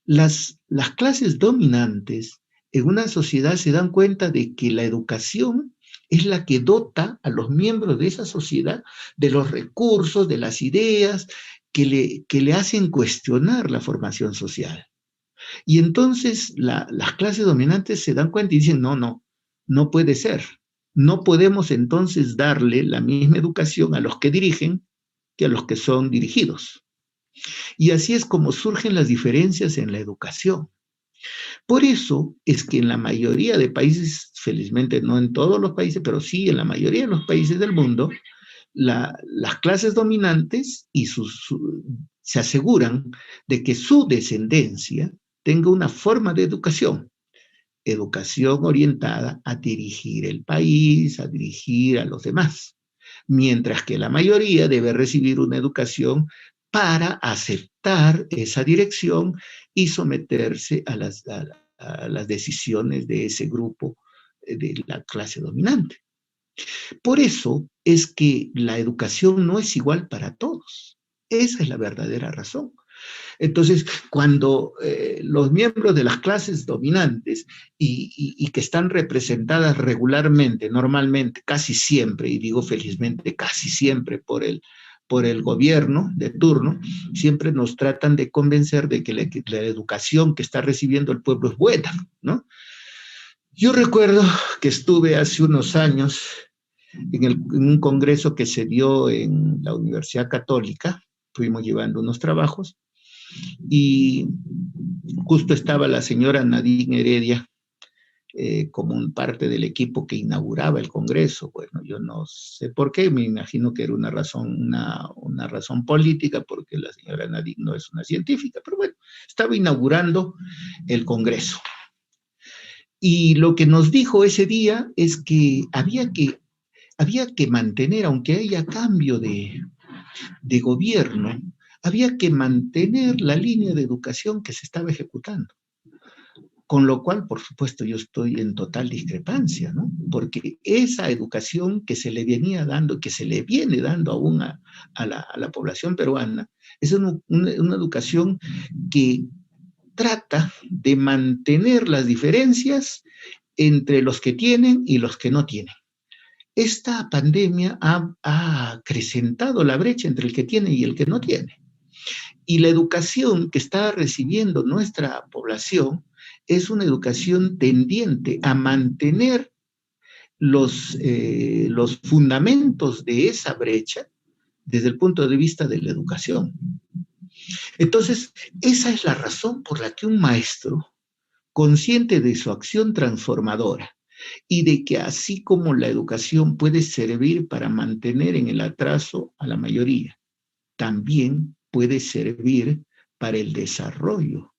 B: Las clases dominantes en una sociedad se dan cuenta de que la educación es la que dota a los miembros de esa sociedad de los recursos, de las ideas que le hacen cuestionar la formación social. Y entonces las clases dominantes se dan cuenta y dicen, no puede ser. No podemos entonces darle la misma educación a los que dirigen que a los que son dirigidos. Y así es como surgen las diferencias en la educación. Por eso es que en la mayoría de países, felizmente no en todos los países, pero sí en la mayoría de los países del mundo, las clases dominantes se aseguran de que su descendencia tenga una forma de educación orientada a dirigir el país, a dirigir a los demás, mientras que la mayoría debe recibir una educación para aceptar esa dirección y someterse a las decisiones de ese grupo de la clase dominante. Por eso es que la educación no es igual para todos. Esa es la verdadera razón. Entonces, cuando los miembros de las clases dominantes y que están representadas regularmente, normalmente, casi siempre, y digo felizmente casi siempre por el gobierno de turno, siempre nos tratan de convencer de que la educación que está recibiendo el pueblo es buena, ¿no? Yo recuerdo que estuve hace unos años en un congreso que se dio en la Universidad Católica, fuimos llevando unos trabajos, y justo estaba la señora Nadine Heredia como un parte del equipo que inauguraba el Congreso. Bueno, yo no sé por qué, me imagino que era una razón política, porque la señora Nadine no es una científica, pero bueno, estaba inaugurando el Congreso. Y lo que nos dijo ese día es que había que mantener, aunque haya cambio de gobierno, había que mantener la línea de educación que se estaba ejecutando. Con lo cual, por supuesto, yo estoy en total discrepancia, ¿no? Porque esa educación que se le venía dando, que se le viene dando aún a la población peruana, es una educación que trata de mantener las diferencias entre los que tienen y los que no tienen. Esta pandemia ha acrecentado la brecha entre el que tiene y el que no tiene. Y la educación que está recibiendo nuestra población es una educación tendiente a mantener los fundamentos de esa brecha desde el punto de vista de la educación. Entonces, esa es la razón por la que un maestro, consciente de su acción transformadora y de que así como la educación puede servir para mantener en el atraso a la mayoría, también puede servir para el desarrollo.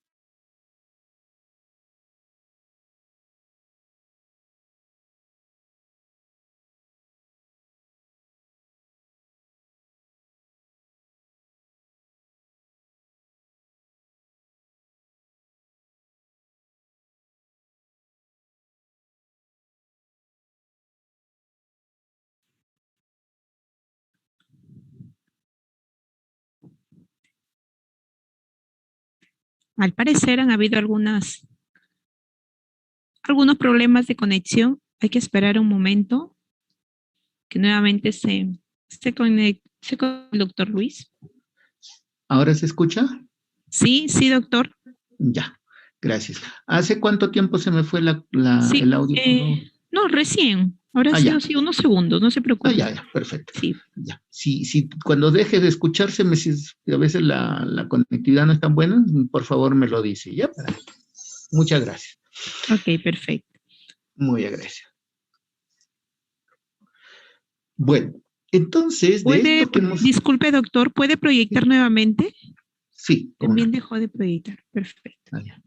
A: Al parecer han habido algunos problemas de conexión. Hay que esperar un momento que nuevamente se con el doctor Luis.
B: ¿Ahora se escucha?
A: Sí, sí, doctor.
B: Ya, gracias. ¿Hace cuánto tiempo se me fue
A: Sí,
B: el audio?
A: no, recién. Ahora
B: Ah,
A: sí,
B: ya.
A: sí, unos segundos, no se preocupe.
B: Ya, perfecto.
A: Sí.
B: Ya. Si cuando deje de escucharse, si a veces la conectividad no es tan buena, por favor me lo dice. Ya, muchas gracias.
A: Ok, perfecto.
B: Muy agradecido. Bueno, entonces, de esto que hemos...
A: Disculpe, doctor, ¿puede proyectar nuevamente?
B: Sí.
A: También dejó de proyectar. Perfecto.
B: Ah, ya.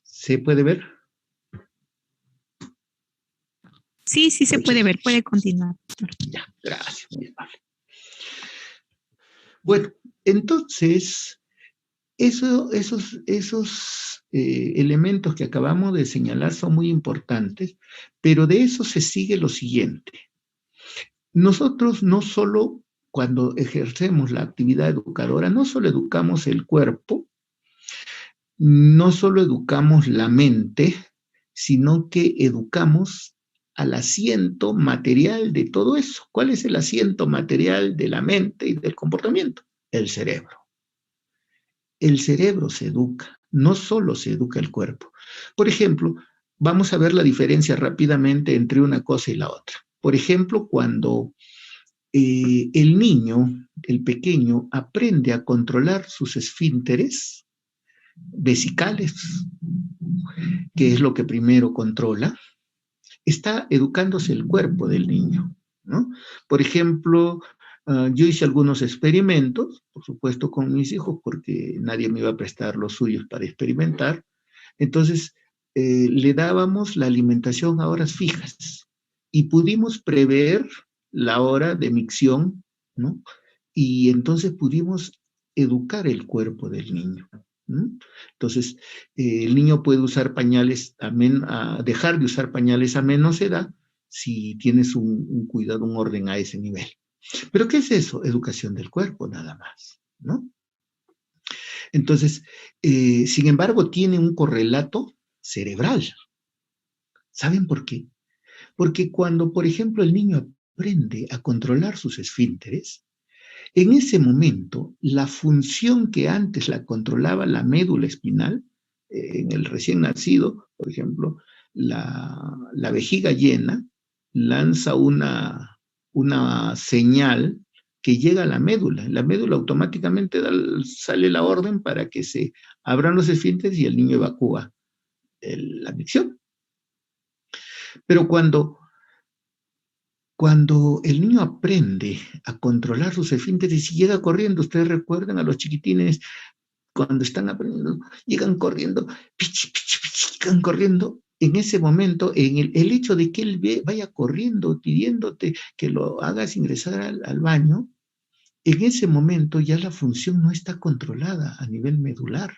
B: ¿Se puede ver?
A: Sí, sí se puede ver, puede continuar.
B: Ya, gracias, muy amable. Bueno, entonces, esos elementos que acabamos de señalar son muy importantes, pero de eso se sigue lo siguiente. Nosotros no solo cuando ejercemos la actividad educadora, no solo educamos el cuerpo, no solo educamos la mente, sino que educamos al asiento material de todo eso. ¿Cuál es el asiento material de la mente y del comportamiento? El cerebro. El cerebro se educa, no solo se educa el cuerpo. Por ejemplo, vamos a ver la diferencia rápidamente entre una cosa y la otra. Por ejemplo, cuando el niño, el pequeño, aprende a controlar sus esfínteres vesicales, que es lo que primero controla, está educándose el cuerpo del niño, ¿no? Por ejemplo, yo hice algunos experimentos, por supuesto con mis hijos, porque nadie me iba a prestar los suyos para experimentar. Entonces, le dábamos la alimentación a horas fijas y pudimos prever la hora de micción, ¿no? Y entonces pudimos educar el cuerpo del niño. Entonces, el niño puede usar pañales, dejar de usar pañales a menos edad si tienes un cuidado, un orden a ese nivel. ¿Pero qué es eso? Educación del cuerpo, nada más, ¿no? Entonces, sin embargo, tiene un correlato cerebral. ¿Saben por qué? Porque cuando, por ejemplo, el niño aprende a controlar sus esfínteres, en ese momento, la función que antes la controlaba la médula espinal, en el recién nacido, por ejemplo, la vejiga llena lanza una señal que llega a la médula. La médula automáticamente sale la orden para que se abran los esfínteres y el niño evacúa la micción. Pero cuando el niño aprende a controlar sus esfínteres y llega corriendo, ustedes recuerdan a los chiquitines cuando están aprendiendo, llegan corriendo, pichi, pichi, pichi, llegan corriendo. En ese momento, el hecho de que él vaya corriendo pidiéndote que lo hagas ingresar al baño, en ese momento ya la función no está controlada a nivel medular,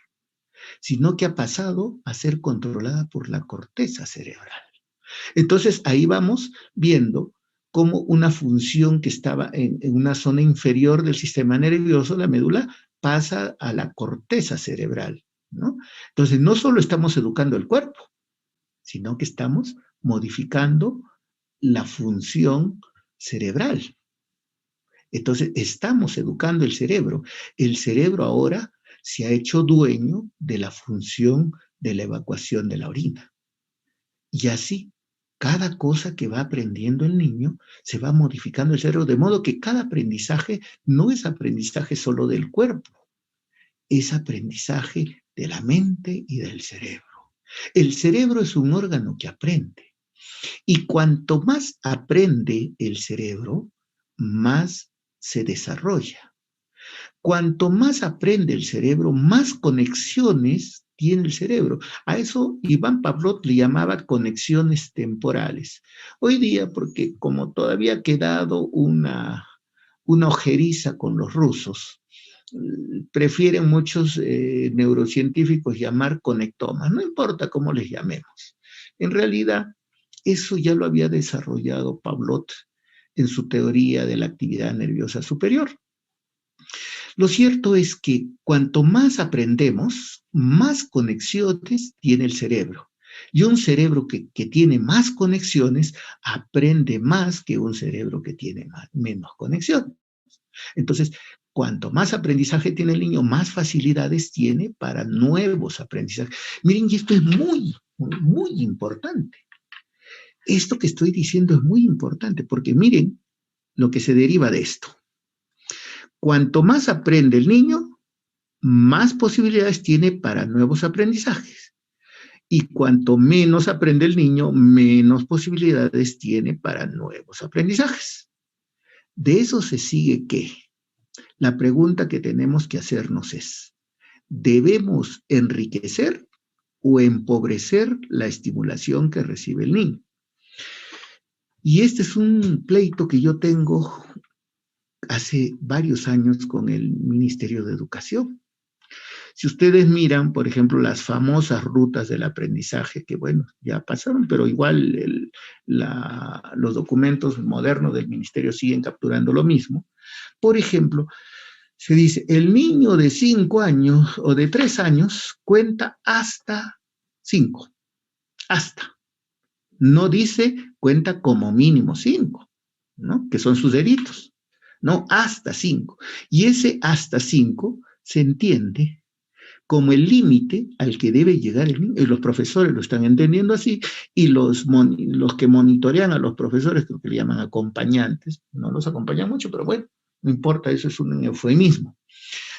B: sino que ha pasado a ser controlada por la corteza cerebral. Entonces ahí vamos viendo cómo una función que estaba en una zona inferior del sistema nervioso, la médula, pasa a la corteza cerebral, ¿no? Entonces no solo estamos educando el cuerpo, sino que estamos modificando la función cerebral. Entonces estamos educando el cerebro. El cerebro ahora se ha hecho dueño de la función de la evacuación de la orina. Y así, cada cosa que va aprendiendo el niño, se va modificando el cerebro, de modo que cada aprendizaje no es aprendizaje solo del cuerpo, es aprendizaje de la mente y del cerebro. El cerebro es un órgano que aprende. Y cuanto más aprende el cerebro, más se desarrolla. Cuanto más aprende el cerebro, más conexiones tiene el cerebro. A eso Iván Pavlov le llamaba conexiones temporales. Hoy día, porque como todavía ha quedado una ojeriza con los rusos, prefieren muchos neurocientíficos llamar conectomas, no importa cómo les llamemos. En realidad, eso ya lo había desarrollado Pavlov en su teoría de la actividad nerviosa superior. Lo cierto es que cuanto más aprendemos, más conexiones tiene el cerebro. Y un cerebro que tiene más conexiones aprende más que un cerebro que tiene menos conexiones. Entonces, cuanto más aprendizaje tiene el niño, más facilidades tiene para nuevos aprendizajes. Miren, y esto es muy, muy importante. Esto que estoy diciendo es muy importante porque miren lo que se deriva de esto. Cuanto más aprende el niño, más posibilidades tiene para nuevos aprendizajes. Y cuanto menos aprende el niño, menos posibilidades tiene para nuevos aprendizajes. De eso se sigue que la pregunta que tenemos que hacernos es, ¿debemos enriquecer o empobrecer la estimulación que recibe el niño? Y este es un pleito que yo tengo hace varios años con el Ministerio de Educación. Si ustedes miran, por ejemplo, las famosas rutas del aprendizaje, que bueno, ya pasaron, pero igual los documentos modernos del ministerio siguen capturando lo mismo. Por ejemplo, se dice, el niño de 5 años o de 3 años cuenta hasta 5, hasta. No dice cuenta como mínimo 5, ¿no? Que son sus deditos. No, hasta 5. Y ese hasta 5 se entiende como el límite al que debe llegar el niño. Y los profesores lo están entendiendo así, y los que monitorean a los profesores, creo que le llaman acompañantes, no los acompañan mucho, pero bueno, no importa, eso es un eufemismo.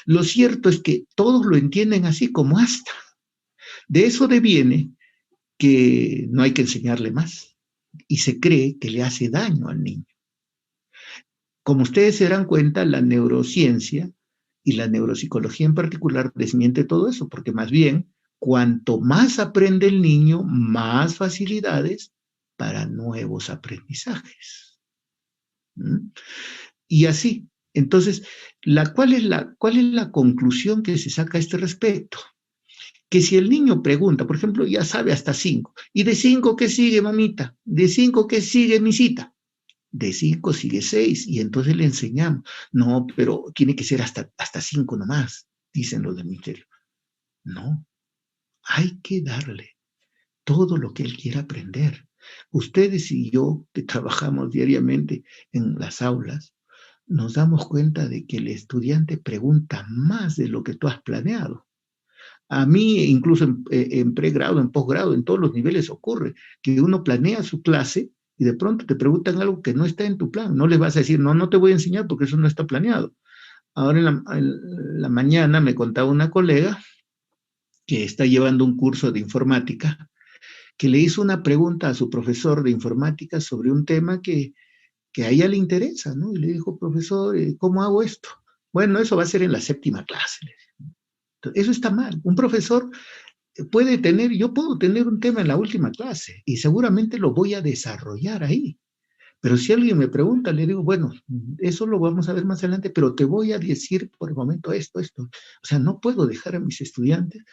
B: Lo cierto es que todos lo entienden así como hasta. De eso deviene que no hay que enseñarle más, y se cree que le hace daño al niño. Como ustedes se darán cuenta, la neurociencia y la neuropsicología en particular desmiente todo eso, porque más bien, cuanto más aprende el niño, más facilidades para nuevos aprendizajes. ¿Mm? Y así. Entonces, ¿cuál es la conclusión que se saca a este respecto? Que si el niño pregunta, por ejemplo, ya sabe hasta 5, ¿y de 5 qué sigue, mamita? ¿De 5 qué sigue, misita? De 5 sigue 6, y entonces le enseñamos. No, pero tiene que ser hasta 5 nomás, dicen los del ministerio. No, hay que darle todo lo que él quiera aprender, Ustedes y yo, que trabajamos diariamente en las aulas, nos damos cuenta de que el estudiante pregunta más de lo que tú has planeado. A mí, incluso en pregrado, en posgrado, en todos los niveles ocurre que uno planea su clase y de pronto te preguntan algo que no está en tu plan. No les vas a decir, no, no te voy a enseñar porque eso no está planeado. Ahora en la mañana me contaba una colega que está llevando un curso de informática, que le hizo una pregunta a su profesor de informática sobre un tema que a ella le interesa, ¿no? Y le dijo, profesor, ¿cómo hago esto? Bueno, eso va a ser en la 7ª clase. Entonces, eso está mal. Un profesor puede tener, yo puedo tener un tema en la última clase y seguramente lo voy a desarrollar ahí. Pero si alguien me pregunta, le digo, bueno, eso lo vamos a ver más adelante, pero te voy a decir por el momento esto. O sea, no puedo dejar a mis estudiantes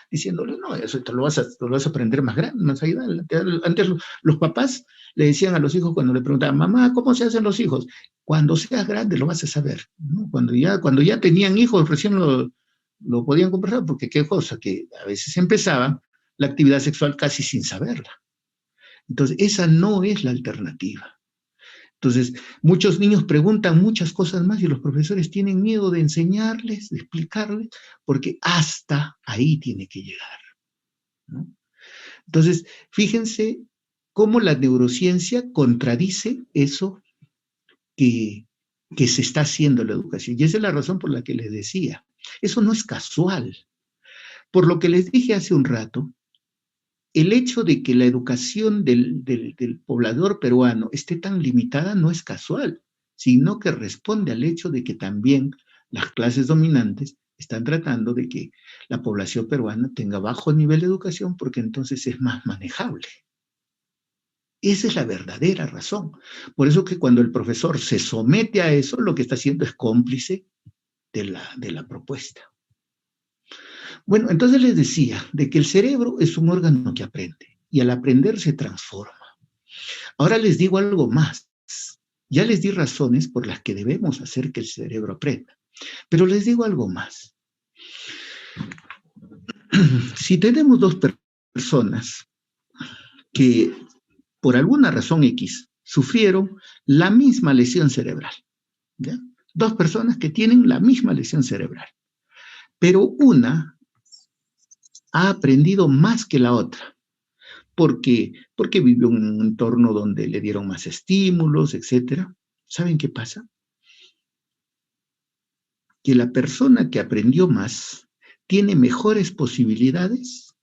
B: diciéndole, no, eso te lo vas a aprender más grande, más allá. Antes los papás le decían a los hijos cuando le preguntaban, mamá, ¿cómo se hacen los hijos? Cuando seas grande lo vas a saber, ¿no? Cuando ya tenían hijos, recién lo podían conversar, porque qué cosa, que a veces empezaban la actividad sexual casi sin saberla. Entonces, esa no es la alternativa. Entonces, muchos niños preguntan muchas cosas más y los profesores tienen miedo de enseñarles, de explicarles, porque hasta ahí tiene que llegar, ¿no? Entonces, fíjense cómo la neurociencia contradice eso que se está haciendo en la educación. Y esa es la razón por la que les decía, eso no es casual. Por lo que les dije hace un rato, el hecho de que la educación del poblador peruano esté tan limitada no es casual, sino que responde al hecho de que también las clases dominantes están tratando de que la población peruana tenga bajo nivel de educación porque entonces es más manejable. Esa es la verdadera razón. Por eso que cuando el profesor se somete a eso, lo que está haciendo es cómplice de la propuesta. Bueno, entonces les decía de que el cerebro es un órgano que aprende y al aprender se transforma. Ahora les digo algo más. Ya les di razones por las que debemos hacer que el cerebro aprenda, pero les digo algo más. Si tenemos dos personas que por alguna razón X sufrieron la misma lesión cerebral, ¿ya? Dos personas que tienen la misma lesión cerebral, pero una ha aprendido más que la otra. ¿Por qué? Porque vivió en un entorno donde le dieron más estímulos, etc. ¿Saben qué pasa? Que la persona que aprendió más tiene mejores posibilidades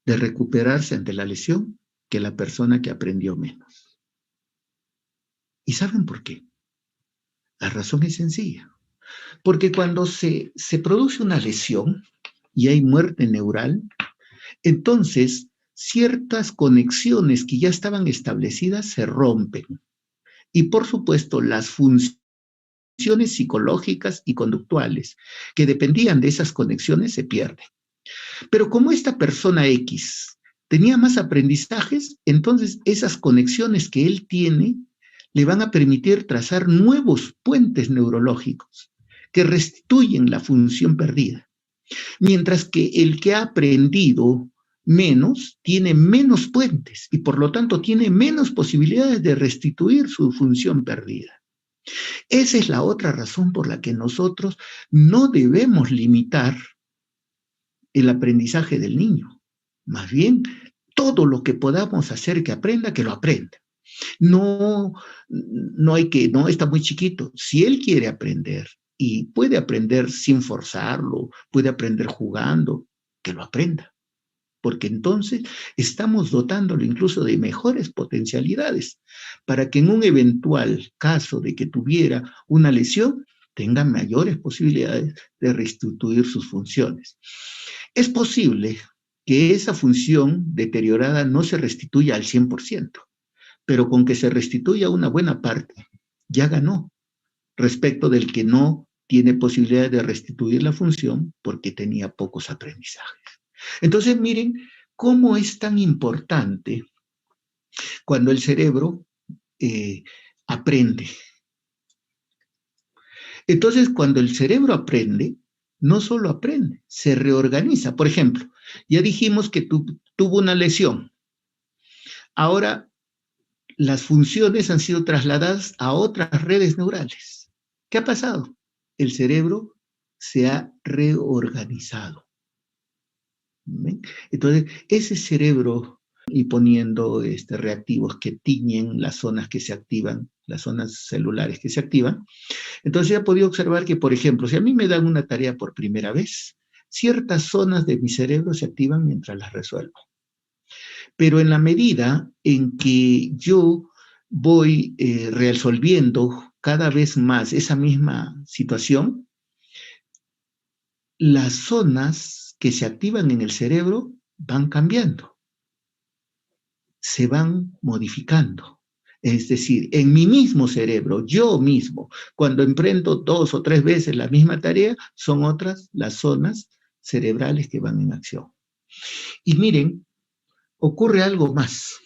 B: de recuperarse ante la lesión que la persona que aprendió menos. ¿Y saben por qué? La razón es sencilla. Porque cuando se produce una lesión y hay muerte neural, entonces ciertas conexiones que ya estaban establecidas se rompen. Y por supuesto, las funciones psicológicas y conductuales que dependían de esas conexiones se pierden. Pero como esta persona X tenía más aprendizajes, entonces esas conexiones que él tiene le van a permitir trazar nuevos puentes neurológicos que restituyen la función perdida. Mientras que el que ha aprendido menos tiene menos puentes y por lo tanto tiene menos posibilidades de restituir su función perdida. Esa es la otra razón por la que nosotros no debemos limitar el aprendizaje del niño. Más bien, todo lo que podamos hacer que aprenda, que lo aprenda. No hay que, no está muy chiquito. Si él quiere aprender y puede aprender sin forzarlo, puede aprender jugando, que lo aprenda. Porque entonces estamos dotándolo incluso de mejores potencialidades para que en un eventual caso de que tuviera una lesión, tenga mayores posibilidades de restituir sus funciones. Es posible que esa función deteriorada no se restituya al 100%, pero con que se restituya una buena parte, ya ganó respecto del que no tiene posibilidad de restituir la función porque tenía pocos aprendizajes. Entonces, miren cómo es tan importante cuando el cerebro aprende. Entonces, cuando el cerebro aprende, no solo aprende, se reorganiza. Por ejemplo, ya dijimos que tuvo una lesión. ahora las funciones han sido trasladadas a otras redes neurales. ¿Qué ha pasado? El cerebro se ha reorganizado. ¿Ven? Entonces, ese cerebro, y poniendo reactivos que tiñen las zonas que se activan, las zonas celulares que se activan, entonces he podido observar que, por ejemplo, si a mí me dan una tarea por primera vez, ciertas zonas de mi cerebro se activan mientras las resuelvo. Pero en la medida en que yo voy resolviendo cada vez más esa misma situación, las zonas que se activan en el cerebro van cambiando, se van modificando. Es decir, en mi mismo cerebro, yo mismo, cuando emprendo 2 o 3 veces la misma tarea, son otras las zonas cerebrales que van en acción. Y miren, ocurre algo más.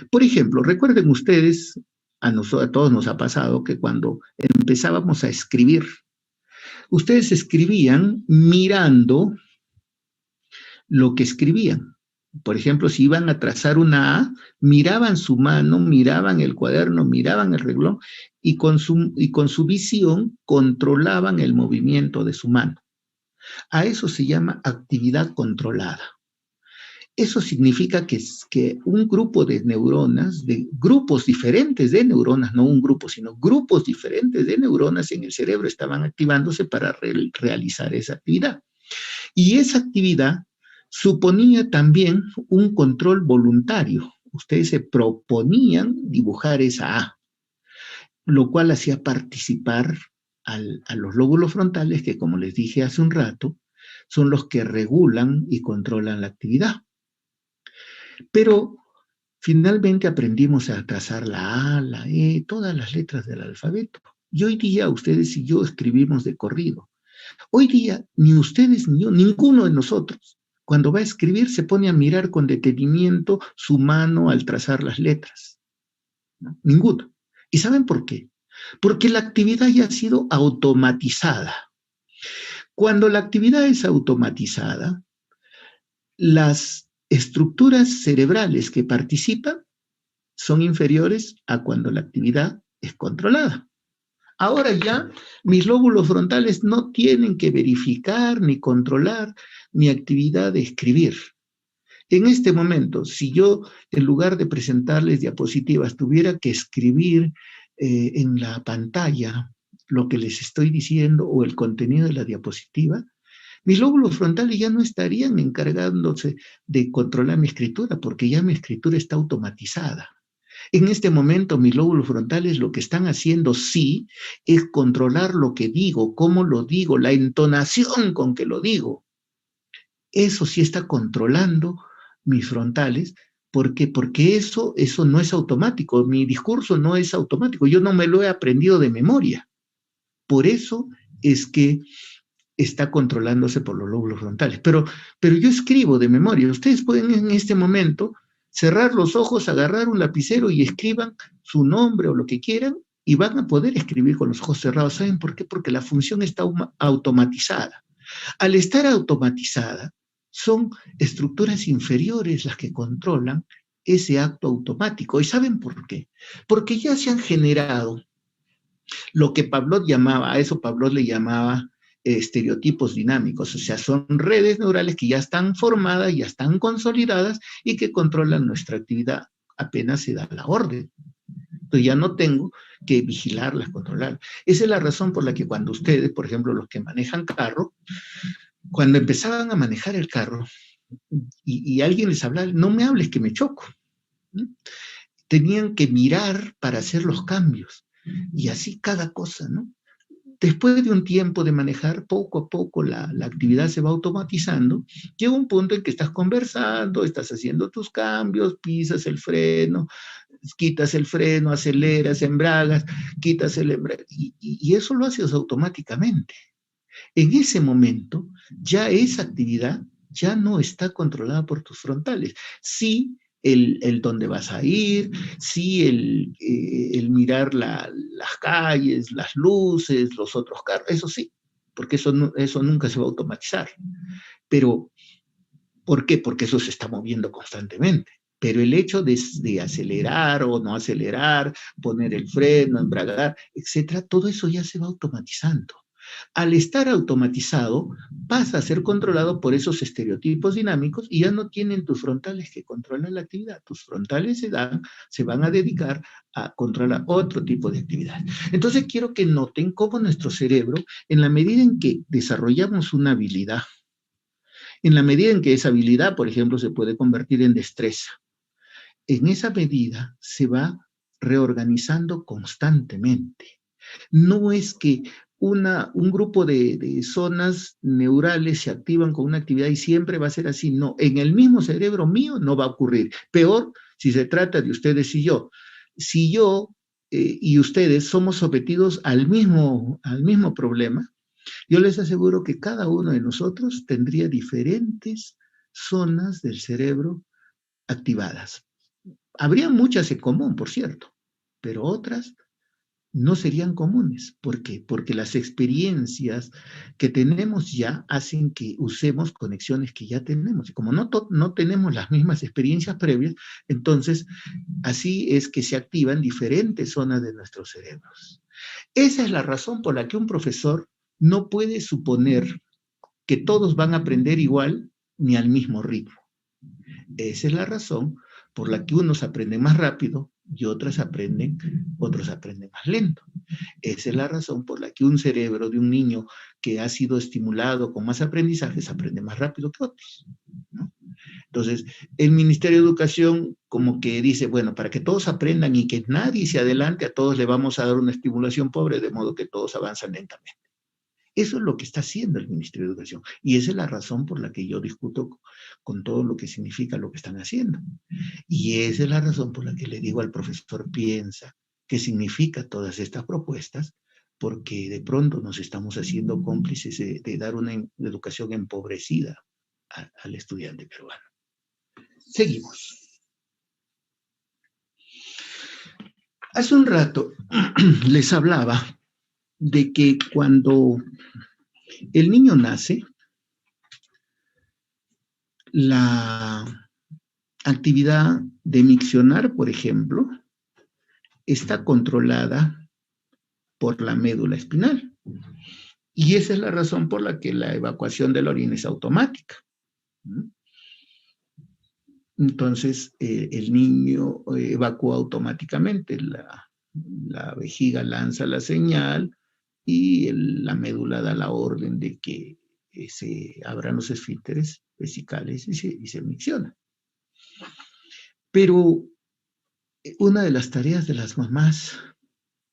B: Por ejemplo, recuerden ustedes, a todos nos ha pasado que cuando empezábamos a escribir, ustedes escribían mirando lo que escribían. Por ejemplo, si iban a trazar una A, miraban su mano, miraban el cuaderno, miraban el renglón y con su visión controlaban el movimiento de su mano. A eso se llama actividad controlada. Eso significa que un grupo de neuronas, de grupos diferentes de neuronas, no un grupo, sino grupos diferentes de neuronas en el cerebro estaban activándose para realizar esa actividad. Y esa actividad suponía también un control voluntario. Ustedes se proponían dibujar esa A, lo cual hacía participar a los lóbulos frontales, que como les dije hace un rato, son los que regulan y controlan la actividad. Pero finalmente aprendimos a trazar la A, la E, todas las letras del alfabeto. Y hoy día ustedes y yo escribimos de corrido. Hoy día ni ustedes ni yo, ninguno de nosotros, cuando va a escribir se pone a mirar con detenimiento su mano al trazar las letras. ¿No? Ninguno. ¿Y saben por qué? Porque la actividad ya ha sido automatizada. Cuando la actividad es automatizada, las estructuras cerebrales que participan son inferiores a cuando la actividad es controlada. Ahora ya mis lóbulos frontales no tienen que verificar ni controlar mi actividad de escribir. En este momento, si yo, en lugar de presentarles diapositivas, tuviera que escribir en la pantalla lo que les estoy diciendo o el contenido de la diapositiva, mis lóbulos frontales ya no estarían encargándose de controlar mi escritura, porque ya mi escritura está automatizada. En este momento, mis lóbulos frontales lo que están haciendo, sí, es controlar lo que digo, cómo lo digo, la entonación con que lo digo. Eso sí está controlando mis frontales. ¿Por qué? Porque eso no es automático. Mi discurso no es automático. Yo no me lo he aprendido de memoria. Por eso es que está controlándose por los lóbulos frontales. Pero yo escribo de memoria. Ustedes pueden en este momento cerrar los ojos, agarrar un lapicero y escriban su nombre o lo que quieran y van a poder escribir con los ojos cerrados. ¿Saben por qué? Porque la función está automatizada. Al estar automatizada, son estructuras inferiores las que controlan ese acto automático. ¿Y saben por qué? Porque ya se han generado lo que Pavlov llamaba, a eso Pavlov le llamaba estereotipos dinámicos, o sea, son redes neurales que ya están formadas, ya están consolidadas y que controlan nuestra actividad apenas se da la orden. Entonces ya no tengo que vigilarlas, controlarlas. Esa es la razón por la que cuando ustedes, por ejemplo, los que manejan carro, cuando empezaban a manejar el carro y alguien les hablaba, no me hables que me choco. ¿No? Tenían que mirar para hacer los cambios y así cada cosa, ¿no? Después de un tiempo de manejar, poco a poco la actividad se va automatizando. Llega un punto en que estás conversando, estás haciendo tus cambios, pisas el freno, quitas el freno, aceleras, embragas, quitas el embrague, y eso lo haces automáticamente. En ese momento, ya esa actividad ya no está controlada por tus frontales. Sí, el dónde vas a ir, sí, el mirar las calles, las luces, los otros carros, eso sí, porque eso nunca se va a automatizar. Pero, ¿por qué? Porque eso se está moviendo constantemente. Pero el hecho de acelerar o no acelerar, poner el freno, embragar, etcétera, todo eso ya se va automatizando. Al estar automatizado, pasa a ser controlado por esos estereotipos dinámicos y ya no tienen tus frontales que controlan la actividad. Tus frontales se van a dedicar a controlar otro tipo de actividad. Entonces quiero que noten cómo nuestro cerebro, en la medida en que desarrollamos una habilidad, en la medida en que esa habilidad, por ejemplo, se puede convertir en destreza, en esa medida se va reorganizando constantemente. No es que un grupo de zonas neurales se activan con una actividad y siempre va a ser así. No, en el mismo cerebro mío no va a ocurrir. Peor si se trata de ustedes y yo. Si yo y ustedes somos sometidos al mismo problema, yo les aseguro que cada uno de nosotros tendría diferentes zonas del cerebro activadas. Habría muchas en común, por cierto, pero otras no serían comunes. ¿Por qué? Porque las experiencias que tenemos ya hacen que usemos conexiones que ya tenemos. Y como no tenemos las mismas experiencias previas, entonces así es que se activan diferentes zonas de nuestros cerebros. Esa es la razón por la que un profesor no puede suponer que todos van a aprender igual ni al mismo ritmo. Esa es la razón por la que unos aprenden más rápido y otros aprenden más lento. Esa es la razón por la que un cerebro de un niño que ha sido estimulado con más aprendizajes aprende más rápido que otros, ¿no? Entonces, el Ministerio de Educación como que dice, bueno, para que todos aprendan y que nadie se adelante, a todos le vamos a dar una estimulación pobre, de modo que todos avanzan lentamente. Eso es lo que está haciendo el Ministerio de Educación. Y esa es la razón por la que yo discuto con todo lo que significa lo que están haciendo. Y esa es la razón por la que le digo al profesor, piensa qué significa todas estas propuestas, porque de pronto nos estamos haciendo cómplices de dar una educación empobrecida al estudiante peruano. Seguimos. Hace un rato les hablaba de que cuando el niño nace, la actividad de miccionar, por ejemplo, está controlada por la médula espinal. Y esa es la razón por la que la evacuación de la orina es automática. Entonces, el niño evacúa automáticamente. La vejiga lanza la señal y la médula da la orden de que se abran los esfínteres vesicales y se micciona. Pero una de las tareas de las mamás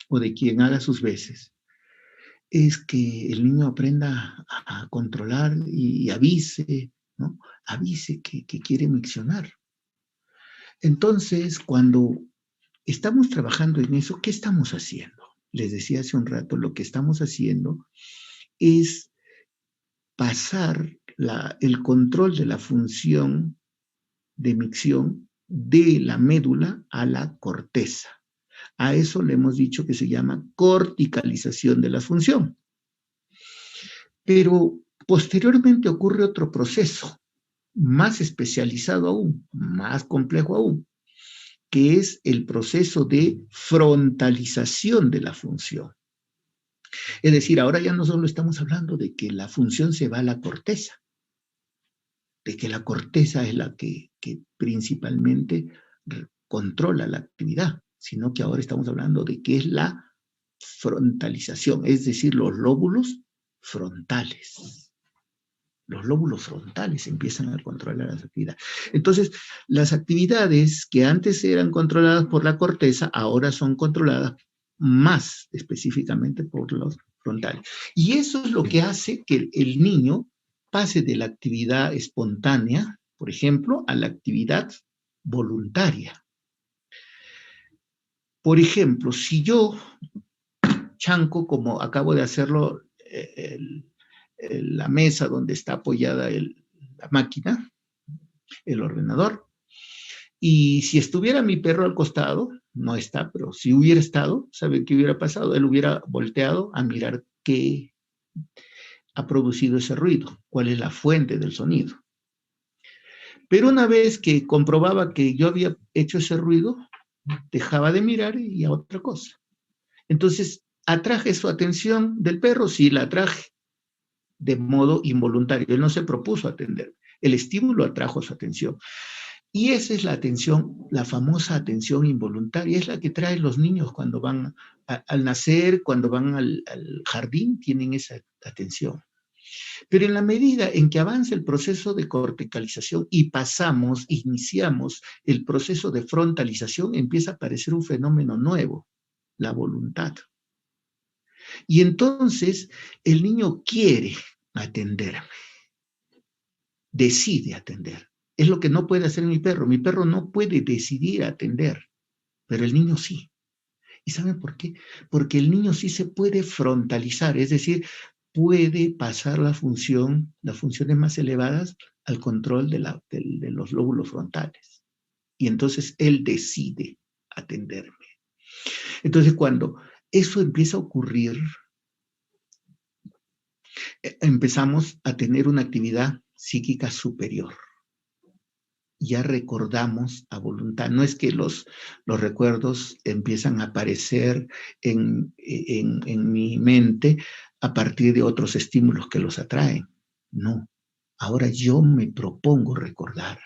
B: o de quien haga sus veces es que el niño aprenda a controlar y avise, ¿no? Avise que quiere miccionar. Entonces, cuando estamos trabajando en eso, ¿qué estamos haciendo? Les decía hace un rato, lo que estamos haciendo es pasar el control de la función de micción de la médula a la corteza. A eso le hemos dicho que se llama corticalización de la función. Pero posteriormente ocurre otro proceso, más especializado aún, más complejo aún, que es el proceso de frontalización de la función. Es decir, ahora ya no solo estamos hablando de que la función se va a la corteza, de que la corteza es la que principalmente controla la actividad, sino que ahora estamos hablando de que es la frontalización, es decir, los lóbulos frontales. Los lóbulos frontales empiezan a controlar las actividades. Entonces, las actividades que antes eran controladas por la corteza, ahora son controladas más específicamente por los frontales. Y eso es lo que hace que el niño pase de la actividad espontánea, por ejemplo, a la actividad voluntaria. Por ejemplo, si yo chanco, como acabo de hacerlo, la mesa donde está apoyada la máquina, el ordenador, y si estuviera mi perro al costado, no está, pero si hubiera estado, ¿saben qué hubiera pasado? Él hubiera volteado a mirar qué ha producido ese ruido, cuál es la fuente del sonido. Pero una vez que comprobaba que yo había hecho ese ruido, dejaba de mirar y a otra cosa. Entonces, ¿atraje su atención del perro? Sí, la atraje de modo involuntario. Él no se propuso atender. El estímulo atrajo su atención. Y esa es la atención, la famosa atención involuntaria. Es la que traen los niños cuando van al nacer, cuando van al jardín, tienen esa atención. Pero en la medida en que avanza el proceso de corticalización y iniciamos el proceso de frontalización, empieza a aparecer un fenómeno nuevo, la voluntad. Y entonces el niño quiere atenderme, decide atender. Es lo que no puede hacer mi perro. Mi perro no puede decidir atender, pero el niño sí. ¿Y saben por qué? Porque el niño sí se puede frontalizar, es decir, puede pasar las funciones más elevadas al control de los lóbulos frontales. Y entonces él decide atenderme. Entonces, cuando eso empieza a ocurrir, empezamos a tener una actividad psíquica superior. Ya recordamos a voluntad. No es que los recuerdos empiezan a aparecer en mi mente a partir de otros estímulos que los atraen. No. Ahora yo me propongo recordar.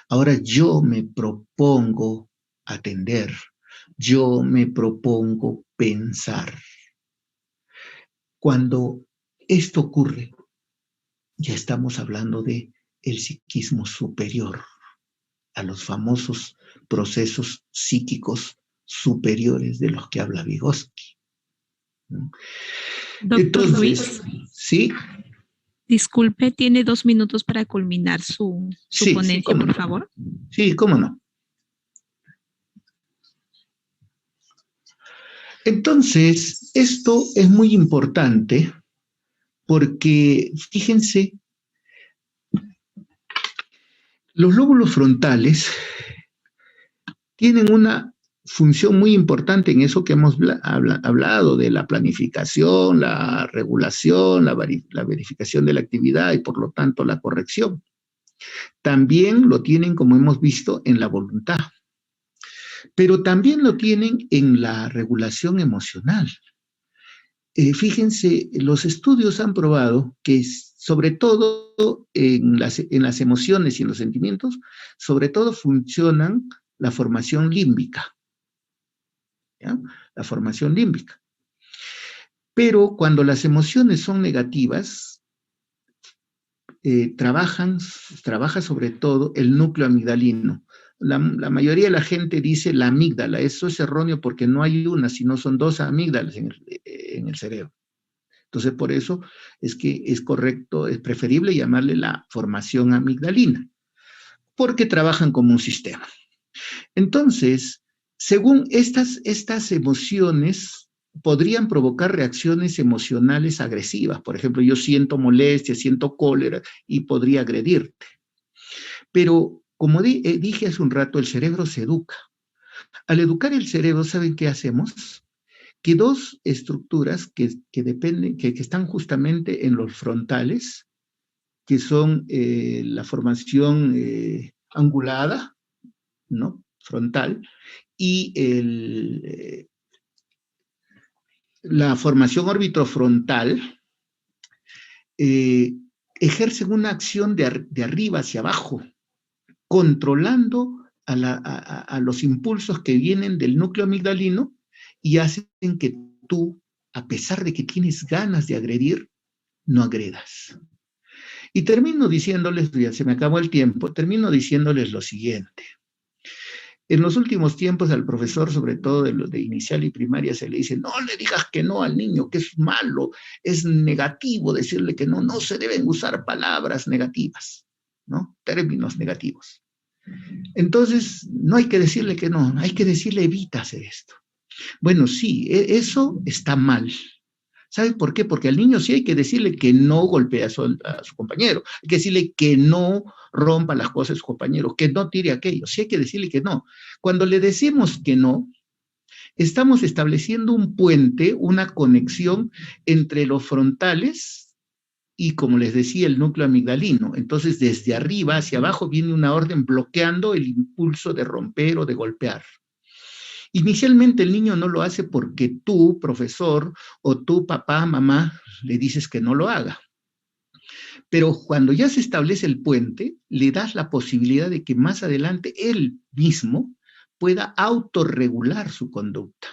B: Ahora yo me propongo atender. Yo me propongo pensar. Cuando esto ocurre, ya estamos hablando de el psiquismo superior, a los famosos procesos psíquicos superiores de los que habla Vygotsky.
A: Doctor
B: Entonces,
A: Luis,
B: ¿sí?
A: Disculpe, tiene 2 minutos para culminar su
B: Sí,
A: ponencia, por
B: no.
A: favor.
B: Sí, cómo no. Entonces, esto es muy importante porque, fíjense, los lóbulos frontales tienen una función muy importante en eso que hemos hablado de la planificación, la regulación, la verificación de la actividad y por lo tanto la corrección. También lo tienen, como hemos visto, en la voluntad, pero también lo tienen en la regulación emocional. Fíjense, los estudios han probado que sobre todo en las emociones y en los sentimientos, sobre todo funcionan la formación límbica. ¿Ya? La formación límbica. Pero cuando las emociones son negativas, trabaja sobre todo el núcleo amigdalino. La mayoría de la gente dice la amígdala. Eso es erróneo porque no hay una, sino son 2 amígdalas en el cerebro. Entonces, por eso es que es correcto, es preferible llamarle la formación amigdalina, porque trabajan como un sistema. Entonces, según estas emociones, podrían provocar reacciones emocionales agresivas. Por ejemplo, yo siento molestia, siento cólera y podría agredirte. Pero, como dije hace un rato, el cerebro se educa. Al educar el cerebro, ¿saben qué hacemos? Que 2 estructuras que dependen, que están justamente en los frontales, que son la formación angulada, ¿no? Frontal, y la formación orbitofrontal, ejercen una acción de arriba hacia abajo, controlando a los impulsos que vienen del núcleo amigdalino y hacen que tú, a pesar de que tienes ganas de agredir, no agredas. Y termino diciéndoles, ya se me acabó el tiempo, termino diciéndoles lo siguiente. En los últimos tiempos al profesor, sobre todo de inicial y primaria, se le dice, no le digas que no al niño, que es malo, es negativo decirle que no, no se deben usar palabras negativas, ¿no? Términos negativos. Entonces, no hay que decirle que no, hay que decirle evita hacer esto. Bueno, sí, eso está mal. ¿Sabe por qué? Porque al niño sí hay que decirle que no golpee a su compañero, hay que decirle que no rompa las cosas de su compañero, que no tire aquello, sí hay que decirle que no. Cuando le decimos que no, estamos estableciendo un puente, una conexión entre los frontales y, como les decía, el núcleo amigdalino. Entonces, desde arriba hacia abajo viene una orden bloqueando el impulso de romper o de golpear. Inicialmente el niño no lo hace porque tú, profesor, o tú, papá, mamá, le dices que no lo haga. Pero cuando ya se establece el puente, le das la posibilidad de que más adelante él mismo pueda autorregular su conducta.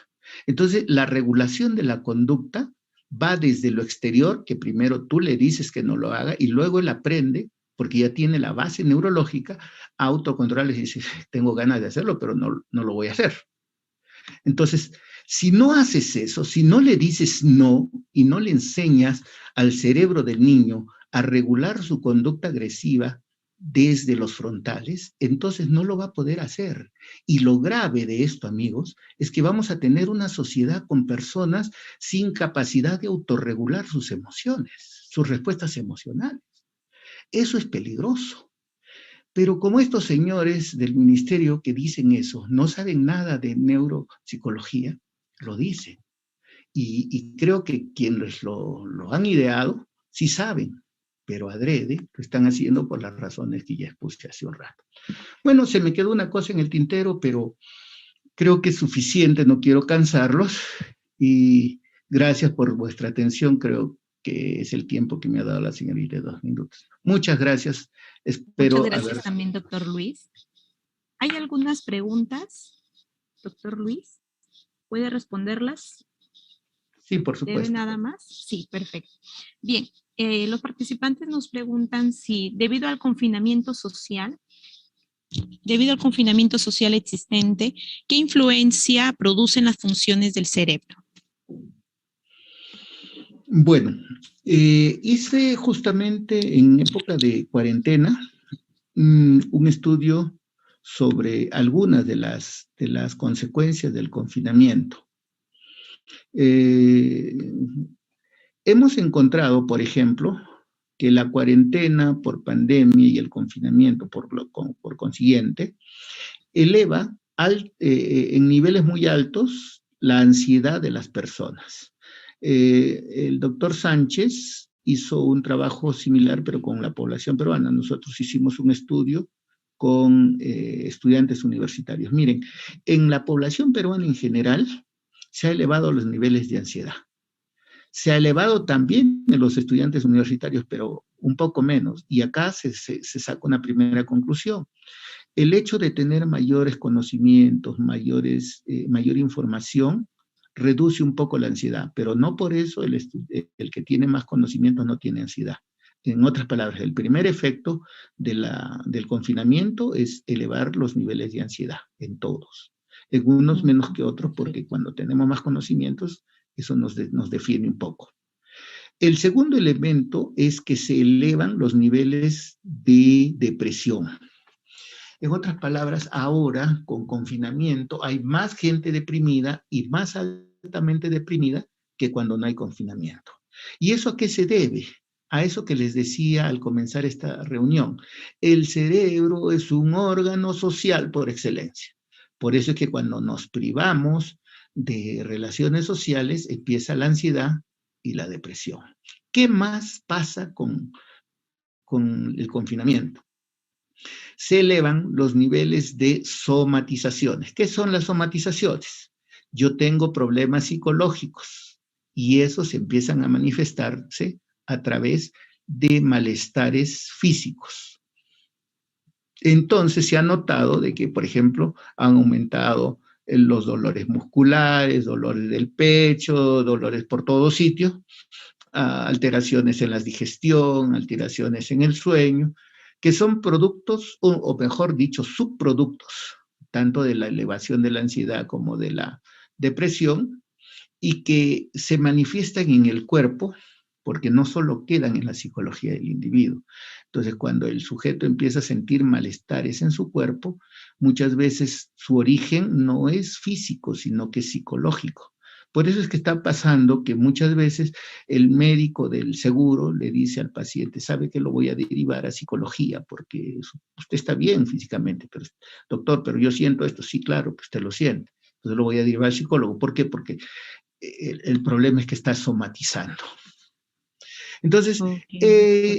B: Entonces, la regulación de la conducta va desde lo exterior, que primero tú le dices que no lo haga, y luego él aprende, porque ya tiene la base neurológica, a autocontrolar y dice, tengo ganas de hacerlo, pero no lo voy a hacer. Entonces, si no haces eso, si no le dices no y no le enseñas al cerebro del niño a regular su conducta agresiva desde los frontales, entonces no lo va a poder hacer. Y lo grave de esto, amigos, es que vamos a tener una sociedad con personas sin capacidad de autorregular sus emociones, sus respuestas emocionales. Eso es peligroso. Pero como estos señores del ministerio que dicen eso no saben nada de neuropsicología, lo dicen. Y creo que quienes lo han ideado sí saben, pero adrede lo están haciendo por las razones que ya expuse hace un rato. Bueno, se me quedó una cosa en el tintero, pero creo que es suficiente, no quiero cansarlos. Y gracias por vuestra atención, creo que es el tiempo que me ha dado la señorita de 2 minutos. Muchas gracias.
A: Muchas
B: Espero
A: gracias
B: haber...
A: también, doctor Luis. ¿Hay algunas preguntas, doctor Luis? ¿Puede responderlas?
B: Sí, por
A: ¿Debe
B: supuesto.
A: nada más? Sí, perfecto. Bien, los participantes nos preguntan si debido al confinamiento social existente, ¿qué influencia producen las funciones del cerebro?
B: Bueno, hice justamente en época de cuarentena un estudio sobre algunas de las consecuencias del confinamiento. Hemos encontrado, por ejemplo, que la cuarentena por pandemia y el confinamiento por consiguiente eleva en niveles muy altos la ansiedad de las personas. El doctor Sánchez hizo un trabajo similar, pero con la población peruana. Nosotros hicimos un estudio con estudiantes universitarios. Miren, en la población peruana en general se han elevado los niveles de ansiedad. Se ha elevado también en los estudiantes universitarios, pero un poco menos. Y acá se saca una primera conclusión. El hecho de tener mayores conocimientos, mayor información, reduce un poco la ansiedad, pero no por eso el que tiene más conocimientos no tiene ansiedad. En otras palabras, el primer efecto del confinamiento es elevar los niveles de ansiedad en todos. En unos menos que otros, porque cuando tenemos más conocimientos, eso nos define un poco. El segundo elemento es que se elevan los niveles de depresión. En otras palabras, ahora con confinamiento hay más gente deprimida y más altamente deprimida que cuando no hay confinamiento. ¿Y eso a qué se debe? A eso que les decía al comenzar esta reunión. El cerebro es un órgano social por excelencia. Por eso es que cuando nos privamos de relaciones sociales empieza la ansiedad y la depresión. ¿Qué más pasa con el confinamiento? Se elevan los niveles de somatizaciones. ¿Qué son las somatizaciones? Yo tengo problemas psicológicos y esos empiezan a manifestarse a través de malestares físicos. Entonces se ha notado de que, por ejemplo, han aumentado los dolores musculares, dolores del pecho, dolores por todo sitio, alteraciones en la digestión, alteraciones en el sueño, que son productos, o mejor dicho, subproductos, tanto de la elevación de la ansiedad como de la depresión, y que se manifiestan en el cuerpo, porque no solo quedan en la psicología del individuo. Entonces, cuando el sujeto empieza a sentir malestares en su cuerpo, muchas veces su origen no es físico, sino que es psicológico. Por eso es que está pasando que muchas veces el médico del seguro le dice al paciente, sabe que lo voy a derivar a psicología porque usted está bien físicamente, pero doctor, pero yo siento esto. Sí, claro, que usted lo siente. Entonces lo voy a derivar al psicólogo. ¿Por qué? Porque el problema es que está somatizando. Entonces,
A: Ok.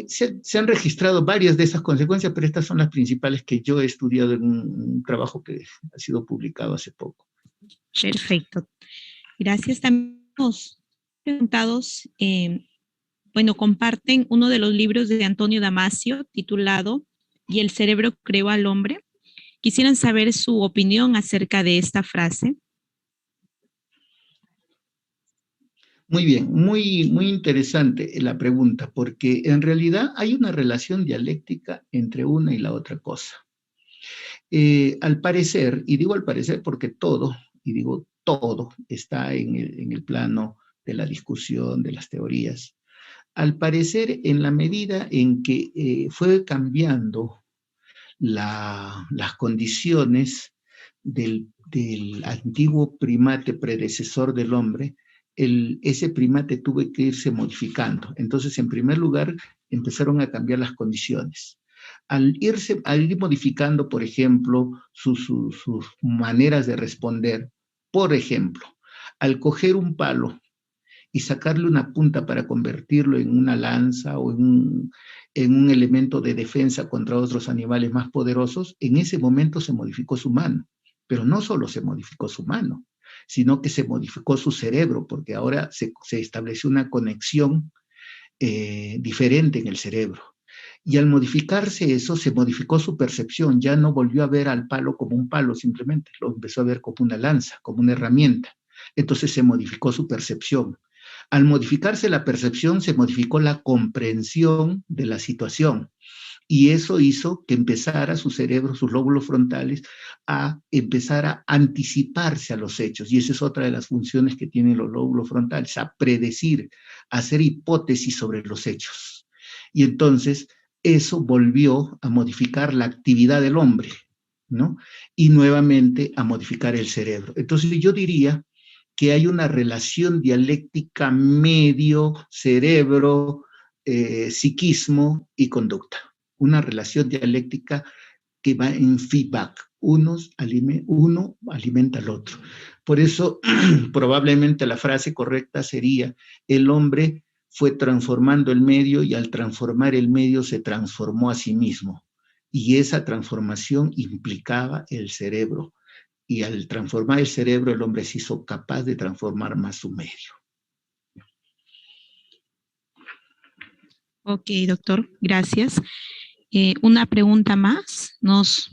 B: se han registrado varias de esas consecuencias, pero estas son las principales que yo he estudiado en un trabajo que ha sido publicado hace poco.
A: Perfecto. Gracias. También nos preguntados, bueno, comparten uno de los libros de Antonio Damasio titulado "Y el cerebro creó al hombre". Quisieran saber su opinión acerca de esta frase.
B: Muy bien, muy interesante la pregunta, porque en realidad hay una relación dialéctica entre una y la otra cosa. Al parecer, y digo al parecer porque todo, y digo todo, está en el plano de la discusión, de las teorías. Al parecer, en la medida en que fue cambiando las condiciones del antiguo primate predecesor del hombre, ese primate tuvo que irse modificando. Entonces, en primer lugar, empezaron a cambiar las condiciones. Al ir modificando, por ejemplo, sus maneras de responder, por ejemplo, al coger un palo y sacarle una punta para convertirlo en una lanza o en un elemento de defensa contra otros animales más poderosos, en ese momento se modificó su mano. Pero no solo se modificó su mano, sino que se modificó su cerebro, porque ahora se estableció una conexión diferente en el cerebro. Y al modificarse eso, se modificó su percepción, ya no volvió a ver al palo como un palo simplemente, lo empezó a ver como una lanza, como una herramienta. Entonces se modificó su percepción. Al modificarse la percepción, se modificó la comprensión de la situación. Y eso hizo que empezara su cerebro, sus lóbulos frontales, a empezar a anticiparse a los hechos. Y esa es otra de las funciones que tienen los lóbulos frontales, a predecir, a hacer hipótesis sobre los hechos. Y entonces eso volvió a modificar la actividad del hombre, ¿no? Y nuevamente a modificar el cerebro. Entonces yo diría que hay una relación dialéctica medio cerebro, psiquismo y conducta. Una relación dialéctica que va en feedback. Uno alimenta al otro. Por eso, probablemente la frase correcta sería: el hombre fue transformando el medio y al transformar el medio se transformó a sí mismo. Y esa transformación implicaba el cerebro. Y al transformar el cerebro, el hombre se hizo capaz de transformar más su medio.
A: Ok, doctor, gracias. Una pregunta más. Nos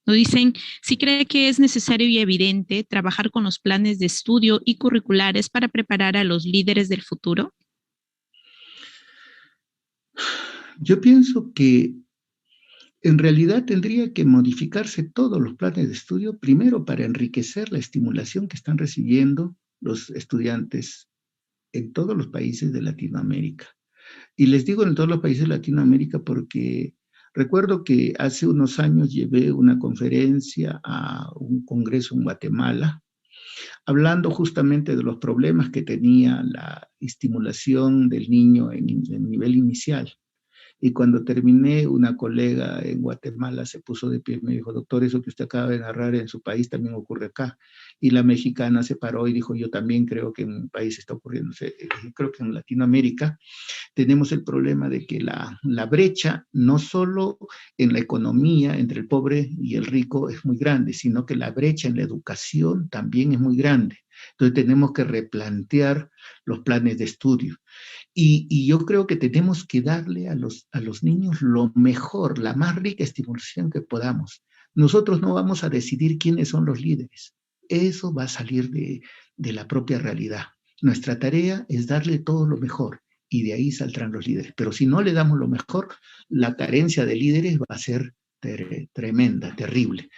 A: dicen si cree que es necesario y evidente trabajar con los planes de estudio y curriculares para preparar a los líderes del futuro.
B: Yo pienso que en realidad tendría que modificarse todos los planes de estudio, primero para enriquecer la estimulación que están recibiendo los estudiantes en todos los países de Latinoamérica. Y les digo en todos los países de Latinoamérica porque recuerdo que hace unos años llevé una conferencia a un congreso en Guatemala, hablando justamente de los problemas que tenía la estimulación del niño en nivel inicial. Y cuando terminé, una colega en Guatemala se puso de pie y me dijo: doctor, eso que usted acaba de narrar en su país también ocurre acá. Y la mexicana se paró y dijo: yo también creo que en mi país está ocurriendo. Creo que en Latinoamérica tenemos el problema de que la brecha, no solo en la economía entre el pobre y el rico es muy grande, sino que la brecha en la educación también es muy grande. Entonces tenemos que replantear los planes de estudio. Y yo creo que tenemos que darle a los niños lo mejor, la más rica estimulación que podamos. Nosotros no vamos a decidir quiénes son los líderes. Eso va a salir de la propia realidad. Nuestra tarea es darle todo lo mejor y de ahí saldrán los líderes. Pero si no le damos lo mejor, la carencia de líderes va a ser tremenda, terrible.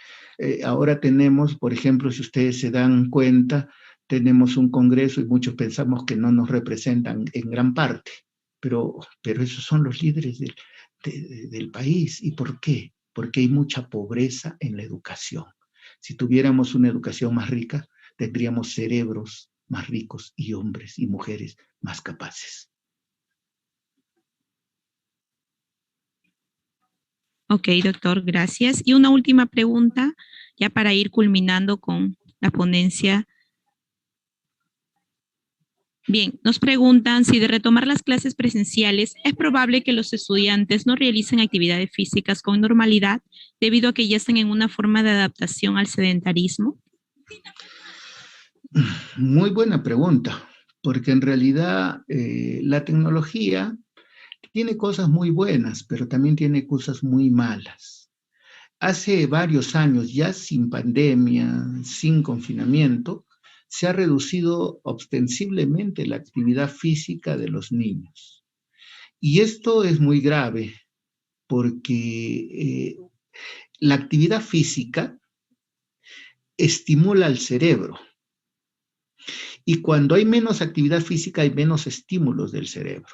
B: Ahora tenemos, por ejemplo, si ustedes se dan cuenta, tenemos un Congreso y muchos pensamos que no nos representan en gran parte, pero esos son los líderes del país. ¿Y por qué? Porque hay mucha pobreza en la educación. Si tuviéramos una educación más rica, tendríamos cerebros más ricos y hombres y mujeres más capaces.
A: Ok, doctor, gracias. Y una última pregunta, ya para ir culminando con la ponencia. Bien, nos preguntan si de retomar las clases presenciales es probable que los estudiantes no realicen actividades físicas con normalidad debido a que ya están en una forma de adaptación al sedentarismo.
B: Muy buena pregunta, porque en realidad la tecnología tiene cosas muy buenas, pero también tiene cosas muy malas. Hace varios años, ya sin pandemia, sin confinamiento, se ha reducido ostensiblemente la actividad física de los niños. Y esto es muy grave porque la actividad física estimula al cerebro. Y cuando hay menos actividad física, hay menos estímulos del cerebro.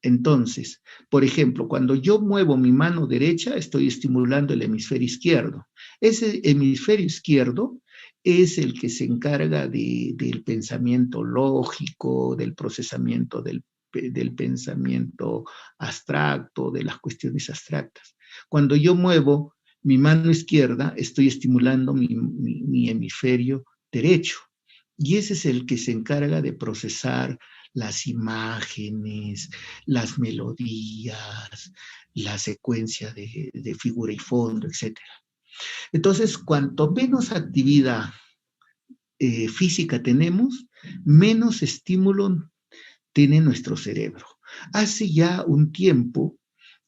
B: Entonces, por ejemplo, cuando yo muevo mi mano derecha, estoy estimulando el hemisferio izquierdo. Ese hemisferio izquierdo es el que se encarga del pensamiento lógico, del procesamiento del pensamiento abstracto, de las cuestiones abstractas. Cuando yo muevo mi mano izquierda, estoy estimulando mi hemisferio derecho. Y ese es el que se encarga de procesar las imágenes, las melodías, la secuencia de figura y fondo, etc. Entonces, cuanto menos actividad física tenemos, menos estímulo tiene nuestro cerebro. Hace ya un tiempo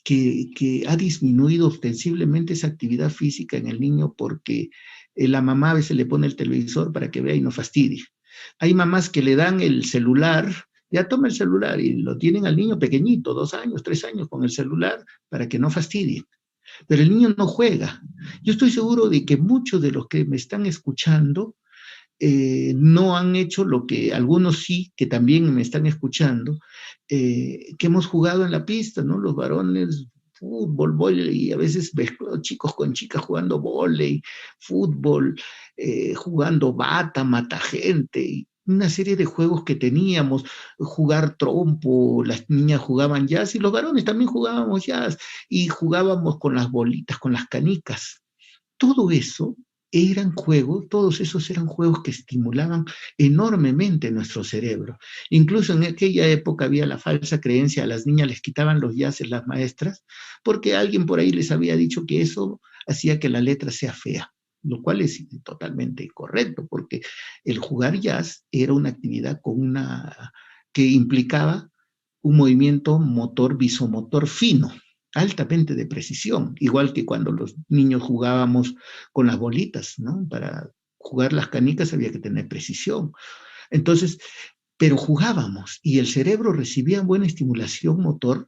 B: que ha disminuido ostensiblemente esa actividad física en el niño porque la mamá a veces le pone el televisor para que vea y no fastidie. Hay mamás que le dan el celular, ya toma el celular y lo tienen al niño pequeñito, 2 años, 3 años con el celular para que no fastidie. Pero el niño no juega. Yo estoy seguro de que muchos de los que me están escuchando no han hecho lo que algunos sí, que también me están escuchando, que hemos jugado en la pista, ¿no? Los varones, fútbol, vóley, y a veces ves chicos con chicas jugando vóley, fútbol, jugando bata, mata gente, y una serie de juegos que teníamos, jugar trompo, las niñas jugaban jazz y los varones también jugábamos jazz y jugábamos con las bolitas, con las canicas. Todo eso eran juegos, todos esos eran juegos que estimulaban enormemente nuestro cerebro. Incluso en aquella época había la falsa creencia, a las niñas les quitaban los jazzes las maestras, porque alguien por ahí les había dicho que eso hacía que la letra sea fea, lo cual es totalmente incorrecto, porque el jugar jazz era una actividad que implicaba un movimiento motor visomotor fino, altamente de precisión, igual que cuando los niños jugábamos con las bolitas, ¿no? Para jugar las canicas había que tener precisión. Entonces, pero jugábamos y el cerebro recibía buena estimulación motor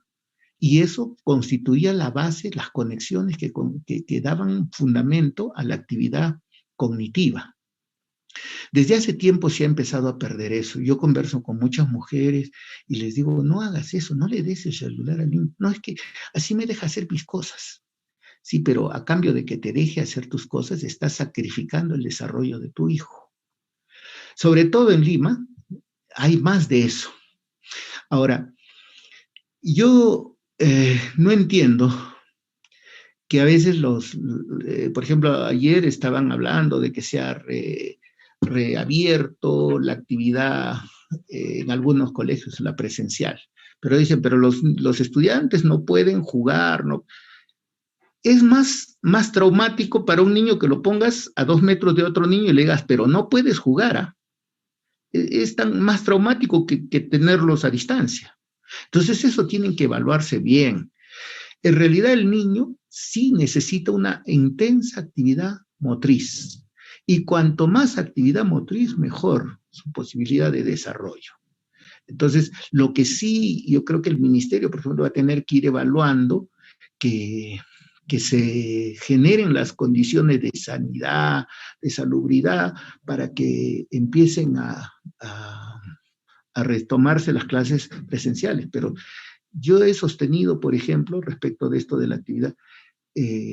B: y eso constituía la base, las conexiones que daban fundamento a la actividad cognitiva. Desde hace tiempo se ha empezado a perder eso. Yo converso con muchas mujeres y les digo, no hagas eso, no le des el celular al niño. No, es que así me deja hacer mis cosas. Sí, pero a cambio de que te deje hacer tus cosas, estás sacrificando el desarrollo de tu hijo. Sobre todo en Lima, hay más de eso. Ahora, yo no entiendo que a veces por ejemplo, ayer estaban hablando de que se ha reabierto la actividad en algunos colegios, la presencial. Pero dicen, pero los estudiantes no pueden jugar, no. Es más traumático para un niño que lo pongas a 2 metros de otro niño y le digas, pero no puedes jugar, ¿ah? Es tan más traumático que tenerlos a distancia. Entonces eso tienen que evaluarse bien. En realidad el niño sí necesita una intensa actividad motriz. Y cuanto más actividad motriz, mejor su posibilidad de desarrollo. Entonces, lo que sí, yo creo que el ministerio, por ejemplo, va a tener que ir evaluando que se generen las condiciones de sanidad, de salubridad, para que empiecen a retomarse las clases presenciales. Pero yo he sostenido, por ejemplo, respecto de esto de la actividad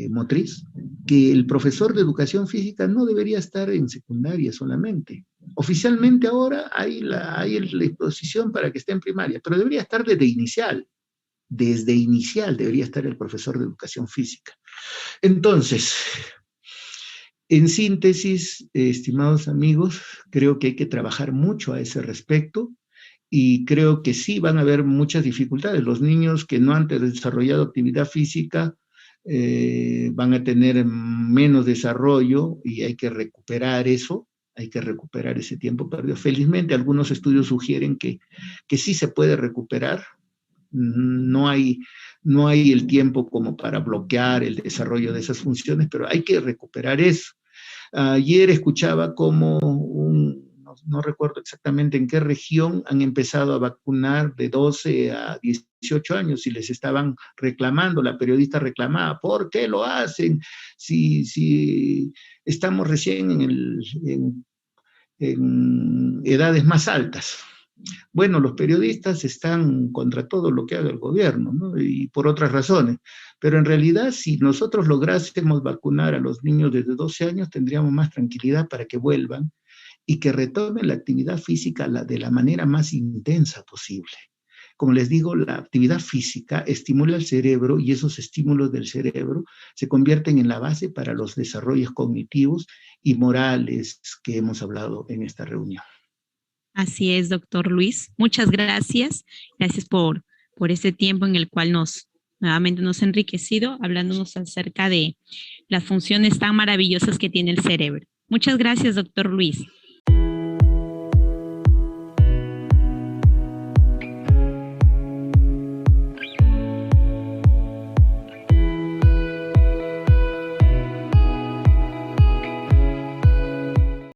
B: motriz, que el profesor de educación física no debería estar en secundaria solamente. Oficialmente ahora hay la disposición para que esté en primaria, pero debería estar desde inicial. Desde inicial debería estar el profesor de educación física. Entonces, en síntesis, estimados amigos, creo que hay que trabajar mucho a ese respecto y creo que sí van a haber muchas dificultades. Los niños que no han desarrollado actividad física van a tener menos desarrollo y hay que recuperar eso, hay que recuperar ese tiempo perdido. Felizmente algunos estudios sugieren que sí se puede recuperar, no hay, no hay el tiempo como para bloquear el desarrollo de esas funciones, pero hay que recuperar eso. Ayer escuchaba como no recuerdo exactamente en qué región, han empezado a vacunar de 12 a 18 años y les estaban reclamando, la periodista reclamaba, ¿por qué lo hacen? Si estamos recién en edades más altas. Bueno, los periodistas están contra todo lo que haga el gobierno, ¿no? Y por otras razones. Pero en realidad, si nosotros lográsemos vacunar a los niños desde 12 años, tendríamos más tranquilidad para que vuelvan y que retomen la actividad física de la manera más intensa posible. Como les digo, la actividad física estimula el cerebro y esos estímulos del cerebro se convierten en la base para los desarrollos cognitivos y morales que hemos hablado en esta reunión.
A: Así es, doctor Luis. Muchas gracias. Gracias por este tiempo en el cual nuevamente nos ha enriquecido hablándonos acerca de las funciones tan maravillosas que tiene el cerebro. Muchas gracias, doctor Luis.